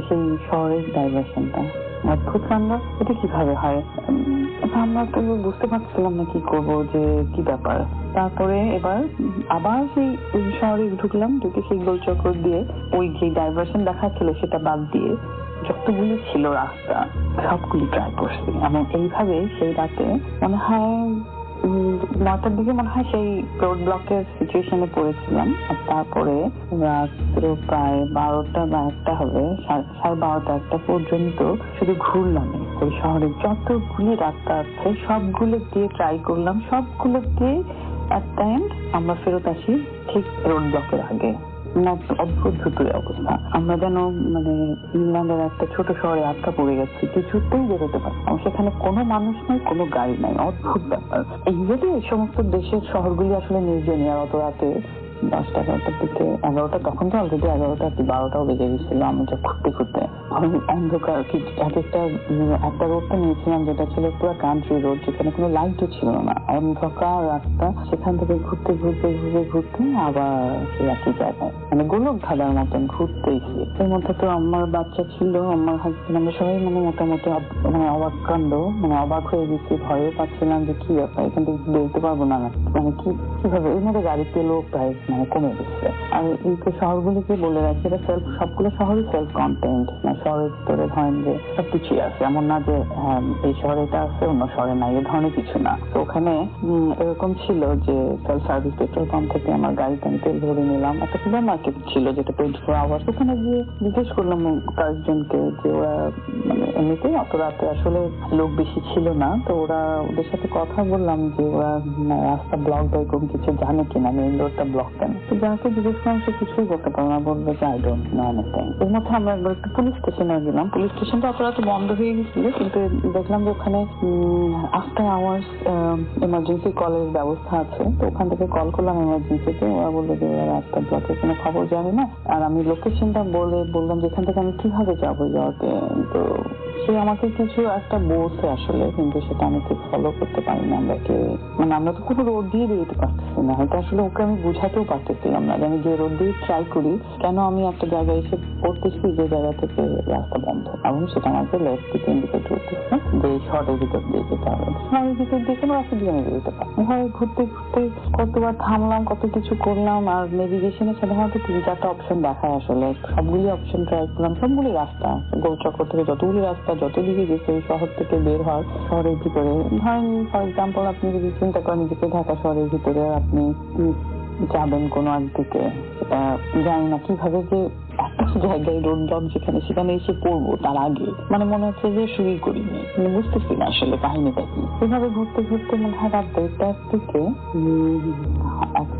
সেই শহরের ডাইভার্সনটা। অদ্ভুত কাণ্ড, এটা কিভাবে হয়? আমরা তো বুঝতে পারছিলাম না কি করব, যে কি ব্যাপার। তারপরে এবার আবার সেই শহরে ঢুকলাম, ঢুকে সেই গোলচক্র দিয়ে ওই যে ডাইভার্সন দেখাচ্ছিল সেটা বাদ দিয়ে যতগুলি ছিল রাস্তা সবগুলি ট্রাই করছি। এবং এইভাবে সেই রাতে মনে হয় 9টার দিকে মনে হয় সেই রোড ব্লকের সিচুয়েশনে পড়েছিলাম। আর তারপরে রাত্র প্রায় 12টা বা 1টা হবে, 12:30 1টা পর্যন্ত শুধু ঘুরলাম ওই শহরের যতগুলি রাস্তা আছে সবগুলো দিয়ে ট্রাই করলাম, সবগুলো দিয়ে এট দ্য এন্ড আমরা ফেরত আসি ঠিক রোড ব্লকের আগে। অদ্ভুত ভুতুরে অবস্থা, আমরা যেন মানে ইংল্যান্ডের একটা ছোট শহরে আটকা পড়ে গেছি, কিছুতেই বেরোতে পারছি না। সেখানে কোনো মানুষ নাই, কোনো গাড়ি নাই, অদ্ভুত ব্যাপার। এইভাবে এই সমস্ত দেশের শহরগুলি আসলে নির্জনই। আর অত রাতে 10টা 11টার দিকে, 11টা, তখন তো অলরেডি 11টা 12টাও বেজে গেছিল। আমি যা ঘুরতে অন্ধকার কি একটা রোডটা নিয়েছিলাম যেটা ছিল পুরো কান্ট্রি রোড, যেখানে কোনো লাইটও ছিল না, অন্ধকার রাস্তা। সেখান থেকে ঘুরতে আবার সেই একই জায়গায়, মানে গোলক ধাঁধার মতন ঘুরতেইছি। এর মধ্যে তো আমার বাচ্চা ছিল, আমার হাজবেন্ড, আমরা সবাই মানে মোটামুটি মানে অবাক কাণ্ড, মানে অবাক হয়ে গেছি, ভয়ও পাচ্ছিলাম যে কি ব্যাপার, এখান থেকে বেরোতে পারবো না, মানে কিভাবে। এর মধ্যে গাড়িতে লোক প্রায় মানে কমে গেছে। আর এই শহরগুলিকে বলে রাখি, এটা সবগুলো শহরই সেলফ কন্টেন্ট, শহরের ভিতরে ধরেন যে সবকিছুই আছে, এমন না যে এই শহরে এটা আছে অন্য শহরে নাই, এ ধরনের কিছু না। তো ওখানে এরকম ছিল যে সেলফ সার্ভিস পেট্রোল পাম্প থেকে আমার গাড়িতে আমি তেল ভরে নিলাম। একটা সুপার মার্কেট ছিল যেটা 24 আওয়ার্স। ওখানে গিয়ে জিজ্ঞেস করলাম কয়েকজনকে যে ওরা মানে এমনিতেই অত রাতে আসলে লোক বেশি ছিল না, তো ওদের সাথে কথা বললাম যে ওরা রাস্তা ব্লক বা এরকম কিছু জানে কিনা, মেইন রোডটা ব্লক কেন। তো যাকে জিজ্ঞেস করলাম সে কিছুই বলতে পারলো না, বললো যে আই ডোন্ট নো এনিথিং। এর মধ্যে আমরা একবার একটু পুলিশ স্টেশনে গেলাম। পুলিশ স্টেশনটা অপরাধ বন্ধ হয়ে গেছিল, কিন্তু দেখলাম যে ওখানে আফটার আওয়ার্স এমার্জেন্সি কলের ব্যবস্থা আছে। তো ওখান থেকে কল করলাম এমার্জেন্সিতে, ওরা বললো যে ওরা রাস্তা ব্লকের কোনো খবর জানি না। আর আমি লোকেশনটা বললাম যে এখান থেকে আমি কিভাবে যাবো যাওয়াতে। তো সে আমাকে কিছু একটা বলছে আসলে, কিন্তু সেটা আমি ঠিক ফলো করতে পারিনি। আমরা তো কোনো রোড দিয়ে বেরোতে পারতেছি না, হয়তো আসলে ওকে আমি বুঝাতেও পারতেছিলাম না যে আমি যে রোড দিয়ে ট্রাই করি কেন আমি একটা জায়গায় এসে পড়তেছি যে জায়গা থেকে রাস্তা বন্ধ, এবং সেটা আমাকে লেফট দিকে ইন্ডিকেট করতেছে যে শহরের ভিতর দিয়ে যেতে হবে। শহরের ভিতর দিয়ে কোনো রাস্তা দিয়ে আমি বেরোতে পারি। ঘুরতে কতবার থামলাম, কত কিছু করলাম। আর নেভিগেশনে সাধারণত 3-4টা অপশন দেখায়, আসলে সবগুলি অপশন ট্রাই করলাম, সবগুলি রাস্তা গোলচক্র থেকে যতগুলি রাস্তা যত দিকে গেছে শহর থেকে বের হওয়ার শহরের ভিতরে। ধরেন ফর এক্সাম্পল আপনি যদি চিন্তা করেন নিজেকে ঢাকা শহরের ভিতরে আপনি যাবেন কোনো একদিকে, জানি না কিভাবে যে একটা জায়গায় রোড ব্লক সেখানে এসে পড়বো তার আগে মানে মনে হচ্ছে যে শুরুই করিনি, মানে বুঝতেছি না আসলে কাহিনীটা কি। এভাবে ঘুরতে মনে হয় রাত 1টার দিকে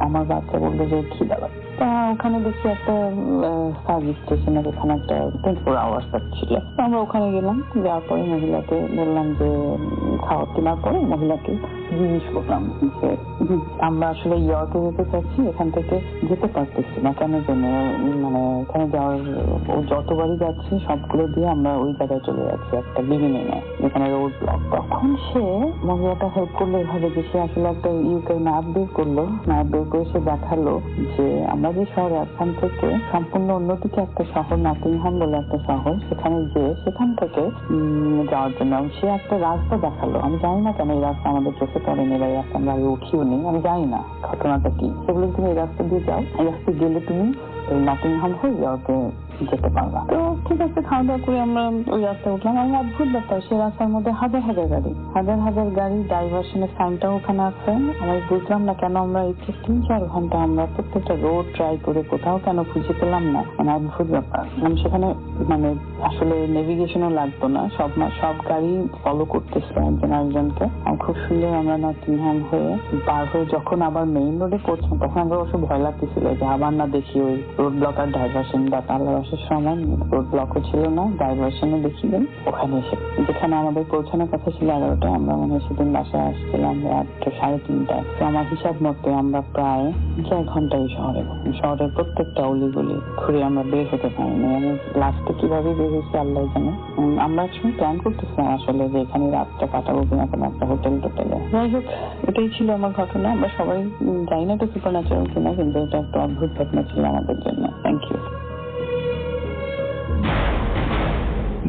আমার বাচ্চা বললো যে খিদা লাগছে। তা ওখানে দেখছি একটা সার্ভিস স্টেশনের ওখানে একটা 24 আওয়ার্স ছিল। আমরা ওখানে গেলাম, যাওয়ার পরে মহিলাকে বললাম যে খাওয়া কেনার পরে মহিলাকে জিজ্ঞেস করলাম যে আমরা আসলে ইয়র্কে যেতে চাচ্ছি, এখান থেকে যেতে পারতেছি না কেন জন্য, মানে এখানে যাওয়ার যতবারই যাচ্ছি সবগুলো দিয়ে আমরা ওই জায়গায় চলে যাচ্ছি একটা বিগিনিংয়ে যেখানে রোড ব্লক। তখন সে মহিলাটা হেল্প করলো এভাবে যে সে আসলে একটা ইউকে ম্যাপ বের করলো, ম্যাপ বের করে সে দেখালো যে আমরা যে শহরে এখান থেকে সম্পূর্ণ অন্যদিকে একটা শহর নটিংহাম বলে একটা শহর, সেখানে যে সেখান থেকে যাওয়ার জন্য সে একটা রাস্তা দেখালো। আমি জানি না কেন এই রাস্তা আমাদের চোখে পড়েনি বা এই রাস্তা আমরা আগে উঠিও নি, আমি জানি না ঘটনাটা কি। সেগুলো তুমি এই রাস্তা দিয়ে যাও, এই রাস্তায় গেলে তুমি এই নটিংহাম হয়ে ইয়র্কে যেতে পারবা। তো ঠিক আছে, খাওয়া দাওয়া করে আমরা ওই রাস্তায় উঠলাম। আমি অদ্ভুত ব্যাপার, সেই রাস্তার মধ্যে হাজার হাজার গাড়ি, ডাইভার্সনের সাইনটাও ওখানে আছে। আমি বুঝলাম না কেন আমরা এই 3-4 ঘন্টা আমরা প্রত্যেকটা রোড ট্রাই করে কোথাও কেন খুঁজে পেলাম না, মানে অদ্ভুত ব্যাপার। আমি সেখানে মানে আসলে নেভিগেশনও লাগতো না, সব গাড়ি ফলো করতেছে একজন আরেকজনকে। খুব সুন্দর আমরা নটিংহাম হয়ে পার হয়ে যখন আবার মেইন রোডে পৌঁছলাম তখন আমরা অবশ্য ভয় লাগতেছিল যে আবার না দেখি ওই রোড ব্লক আর ডাইভার্সন বা তালাবাসের সময় রোড ব্লকও ছিল না, ডাইভার্সনও দেখিলেন। ওখানে এসে যেখানে আমাদের পৌঁছানোর কথা ছিল 11টায়, আমরা মনে হয় সেদিন বাসায় আসছিলাম রাত 3:30টায়। তো আমার হিসাব মতে আমরা প্রায় 4 ঘন্টা এই শহরের প্রত্যেকটা অলিগলি ঘুরে আমরা বের হতে পারিনি। আমি লাস্টে কিভাবে বের হয়েছি আল্লাহ জানে। আমরা একসময় প্ল্যান করতেছিলাম আসলে যে এখানে রাতটা কাটাবো কিনা কোনো একটা হোটেলে। যাই হোক, এটাই ছিল আমার ঘটনা। আমরা সবাই জানি না এটা সুপার ন্যাচারাল কিনা, কিন্তু এটা একটা অদ্ভুত ঘটনা ছিল আমাদের জন্য। Thank you.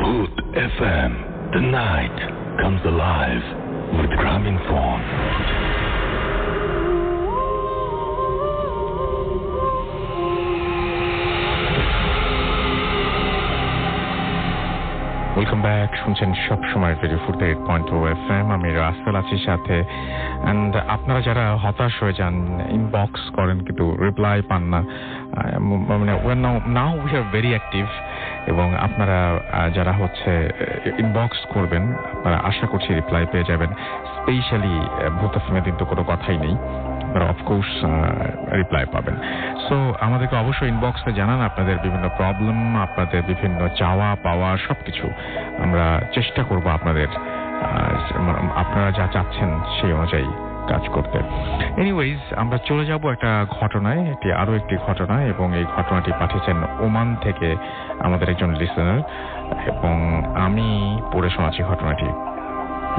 Bhoot FM. The night comes alive. with Grameenphone. Welcome back, শুনছেন সবসময় রেডিও 48.0 FM। আমি রাসেল আছি সাথে। অ্যান্ড আপনারা যারা হতাশ হয়ে যান, ইনবক্স করেন কিন্তু রিপ্লাই পান না, মানে now we are very active. এবং আপনারা যারা হচ্ছে ইনবক্স করবেন, আপনারা আশা করছি রিপ্লাই পেয়ে যাবেন। স্পেশালি ভূত ফিল্মের দিন তো কোনো কথাই নেই, আপনারা অফকোর্স রিপ্লাই পাবেন। সো আমাদেরকে অবশ্যই ইনবক্সে জানান আপনাদের বিভিন্ন প্রবলেম, আপনাদের বিভিন্ন চাওয়া পাওয়া সবকিছু। আমরা চেষ্টা করব আপনারা যা চাচ্ছেন সেই অনুযায়ী কাজ করতে। এনিওয়েজ, আমরা চলে যাব একটা ঘটনায়, আরো একটি ঘটনা, এবং এই ঘটনাটি পাঠিয়েছেন ওমান থেকে আমাদের একজন লিসেনার, এবং আমি পড়ে শোনাচ্ছি ঘটনাটি।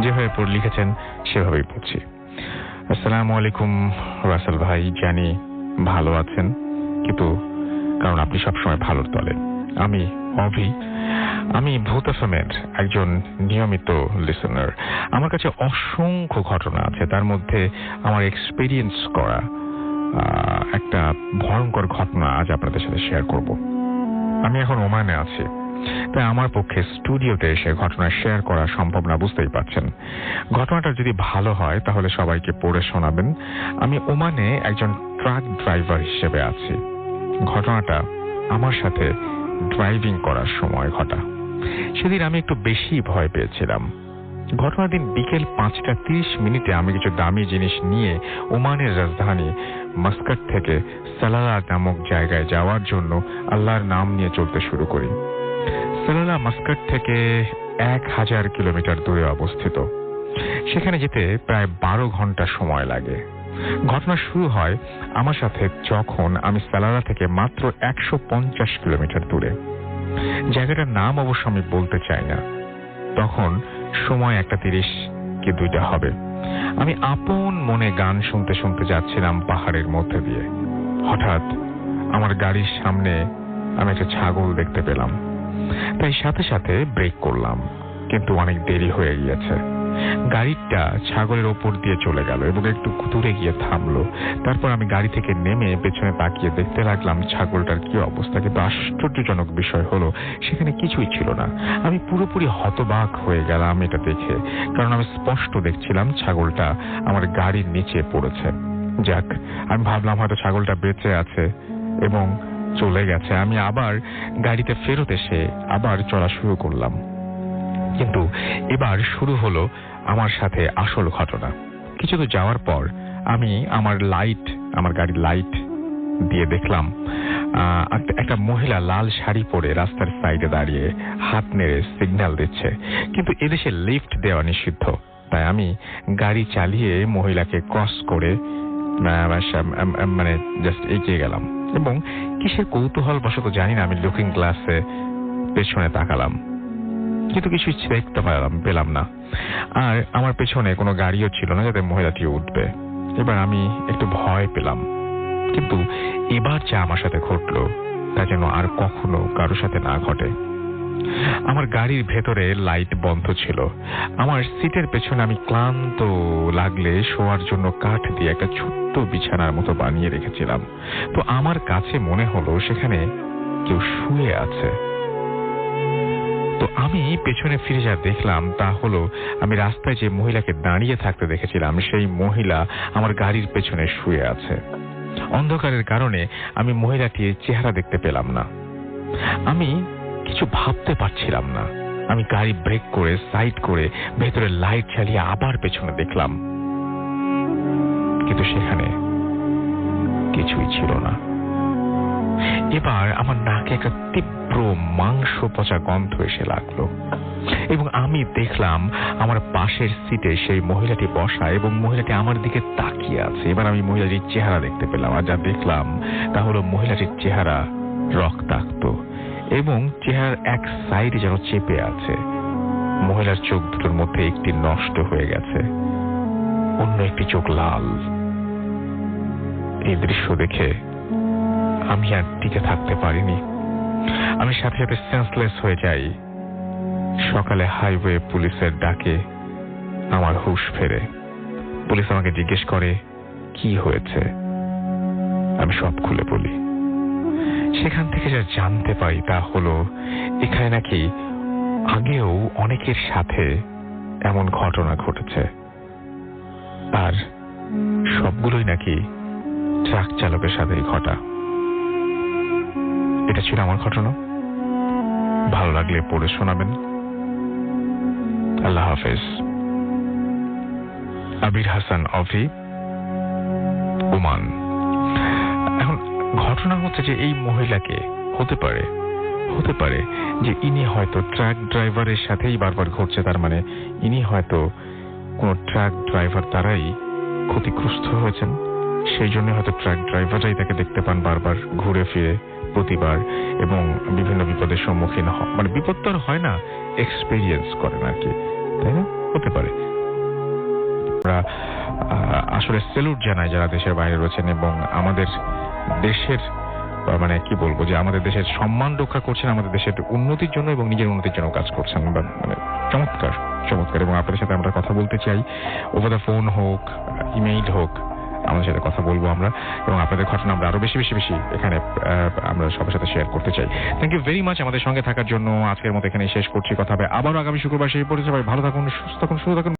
যেভাবে লিখেছেন সেভাবেই পড়ছি। আসসালামু আলাইকুম রাসেল ভাই, জানি ভালো আছেন, কিন্তু কারণ আপনি সবসময় ভালোর দলে। আমি অভি, আমি ভূত এফএমের একজন নিয়মিত লিসেনার। আমার কাছে অসংখ্য ঘটনা আছে, তার মধ্যে আমার এক্সপেরিয়েন্স করা একটা ভয়ঙ্কর ঘটনা আজ আপনাদের সাথে শেয়ার করব। আমি এখন ওমানে আছি, তাই আমার পক্ষে স্টুডিওতে এসে ঘটনা শেয়ার করা সম্ভব না, বুঝতেই পারছেন। ঘটনাটা যদি ভালো হয় তাহলে সবাইকে পড়ে শোনাবেন। আমি ওমানে একজন ট্রাক ড্রাইভার হিসেবে আছি। ঘটনাটা আমার সাথে ড্রাইভিং করার সময় ঘটা। সেদিন আমি একটু বেশি ভয় পেয়েছিলাম। ঘটনার দিন বিকেল 5:30 আমি কিছু দামি জিনিস নিয়ে ওমানের রাজধানী মাস্কাট থেকে সালালা নামক জায়গায় যাওয়ার জন্য আল্লাহর নাম নিয়ে চলতে শুরু করি। সালালা মাস্কাট থেকে 1000 কিলোমিটার দূরে অবস্থিত। সেখানে যেতে প্রায় 12 ঘন্টা সময় লাগে। ঘটনা শুরু হয় আমার সাথে যখন আমি সালালা থেকে মাত্র 150 কিলোমিটার দূরে। জায়গাটার নাম অবশ্য আমি বলতে চাই না। তখন সময় 1:30 কি 2টা হবে। আমি আপন মনে গান শুনতে শুনতে যাচ্ছিলাম পাহাড়ের মধ্যে দিয়ে। হঠাৎ আমার গাড়ির সামনে আমি একটা ছাগল দেখতে পেলাম, তাই সাথে সাথে ব্রেক করলাম, কিন্তু অনেক দেরি হয়ে গিয়েছে। গাড়িটা ছাগলের ওপর দিয়ে চলে গেল এবং একটু দূরে গিয়ে থামলো। তারপর আমি গাড়ি থেকে নেমে পেছনে তাকিয়ে দেখতে লাগলাম ছাগলটার কি অবস্থা। কিন্তু আশ্চর্যজনক বিষয় হলো সেখানে কিছুই ছিল না। আমি পুরোপুরি হতবাক হয়ে গেলাম এটা দেখে, কারণ আমি স্পষ্ট দেখছিলাম ছাগলটা আমার গাড়ির নিচে পড়েছে। যাক, আমি ভাবলাম হয়তো ছাগলটা বেঁচে আছে এবং চলে গেছে। আমি আবার গাড়িতে ফেরত এসে আবার চলা শুরু করলাম। কিন্তু এবার শুরু হলো আমার সাথে আসল ঘটনা। কিছু দূর যাওয়ার পর আমি আমার গাড়ির লাইট দিয়ে দেখলাম একটা মহিলা লাল শাড়ি পরে রাস্তার সাইডে দাঁড়িয়ে হাত নেড়ে সিগন্যাল দিচ্ছে। কিন্তু এদেশে লিফট দেওয়া নিষিদ্ধ, তাই আমি গাড়ি চালিয়ে মহিলাকে ক্রস করে মানে জাস্ট এগিয়ে গেলাম এবং কিসের কৌতূহল বশত জানি না আমি লুকিং গ্লাসে পেছনে তাকালাম, কিন্তু কিছুই দেখতে পেলাম না। আর আমার পেছনে কোনো গাড়িও ছিল না যাতে মহিলাটি উঠবে। এবার আমি একটু ভয় পেলাম, কিন্তু এবার যা আমার সাথে ঘটলো তা যেন আর কখনো কারোর সাথে না ঘটে। আমার গাড়ির ভেতরে লাইট বন্ধ ছিল। আমার সিটের পেছনে আমি ক্লান্ত লাগলে শোয়ার জন্য কাঠ দিয়ে একটা ছোট্ট বিছানার মতো বানিয়ে রেখেছিলাম। তো আমার কাছে মনে হলো সেখানে কেউ শুয়ে আছে। তো আমি পেছনে ফিরে যা দেখলাম তা হলো আমি রাস্তায় যে মহিলাকে দাঁড়িয়ে থাকতে দেখেছিলাম সেই মহিলা আমার গাড়ির পেছনে শুয়ে আছে। অন্ধকারের কারণে আমি মহিলাটির চেহারা দেখতে পেলাম না। আমি কিছু ভাবতে পারছিলাম না। আমি গাড়ি ব্রেক করে সাইড করে ভেতরে লাইট চালিয়ে আবার পেছনে দেখলাম, কিন্তু সেখানে কিছুই ছিল না। এবার আমার নাকে একটা তীব্র মাংস পচা গন্ধ এসে লাগলো এবং আমি দেখলাম আমার পাশের সিটে সেই মহিলাটি বসা এবং মহিলাটি আমার দিকে তাকিয়ে আছে। এবার আমি মহিলাটির চেহারা দেখতে পেলাম, আর যা দেখলাম তা হলো মহিলাটির চেহারা রক্তাক্ত এবং চেহারার এক সাইডে যেন চেপে আছে। মহিলার চোখ দুটোর মধ্যে একটি নষ্ট হয়ে গেছে, অন্য একটি চোখ লাল। এই দৃশ্য দেখে আমি আর টিকে থাকতে পারিনি। আমি সাথে সাথে সেন্সলেস হয়ে যাই। সকালে হাইওয়ে পুলিশের ডাকে আমার হুঁশ ফেরে। পুলিশ আমাকে জিজ্ঞেস করে কি হয়েছে, আমি সব খুলে বলি। সেখান থেকে যা জানতে পারি তা হলো এখানে নাকি আগেও অনেকের সাথে এমন ঘটনা ঘটেছে, আর সবগুলোই নাকি ট্রাক চালকের সাথেই ঘটা। এটা ছিল আমার ঘটনা। ভালো লাগলে পড়ে শোনাবেন। আল্লাহ হাফেজ। আবির হাসান অভি, ওমান। এখন ঘটনা হচ্ছে যে এই মহিলাকে হতে পারে যে ইনি হয়তো ট্রাক ড্রাইভারের সাথেই বারবার ঘটছে, তার মানে ইনি হয়তো কোনো ট্রাক ড্রাইভার দ্বারাই ক্ষতিগ্রস্ত হয়েছেন। সেই জন্য হয়তো ট্রাক ড্রাইভাররাই তাকে দেখতে পান বারবার ঘুরে ফিরে প্রতিবার, এবং বিভিন্ন বিপদের সম্মুখীন হন। মানে বিপদ তো আর হয় না, এক্সপেরিয়েন্স করেন আর কি, তাই না? হতে পারে। আমরা আসলে সেলুট জানাই যারা দেশের বাইরে রয়েছেন এবং আমাদের দেশের মানে কি বলবো যে আমাদের দেশের সম্মান রক্ষা করছেন, আমাদের দেশের উন্নতির জন্য এবং নিজের উন্নতির জন্য কাজ করছেন। মানে চমৎকার। এবং আপনাদের সাথে আমরা কথা বলতে চাই, ওভার দ্য ফোন হোক, ইমেইল হোক, আমাদের সাথে কথা বলবো আমরা, এবং আপনাদের ঘটনা আমরা আরো বেশি এখানে আমরা সবার সাথে শেয়ার করতে চাই। থ্যাংক ইউ ভেরি মাচ আমাদের সঙ্গে থাকার জন্য। আজকের মতো এখানে শেষ করছি। কথা হবে আবারও আগামী শুক্রবার। সেই পর্যন্ত সবাই ভালো থাকুন, সুস্থ থাকুন।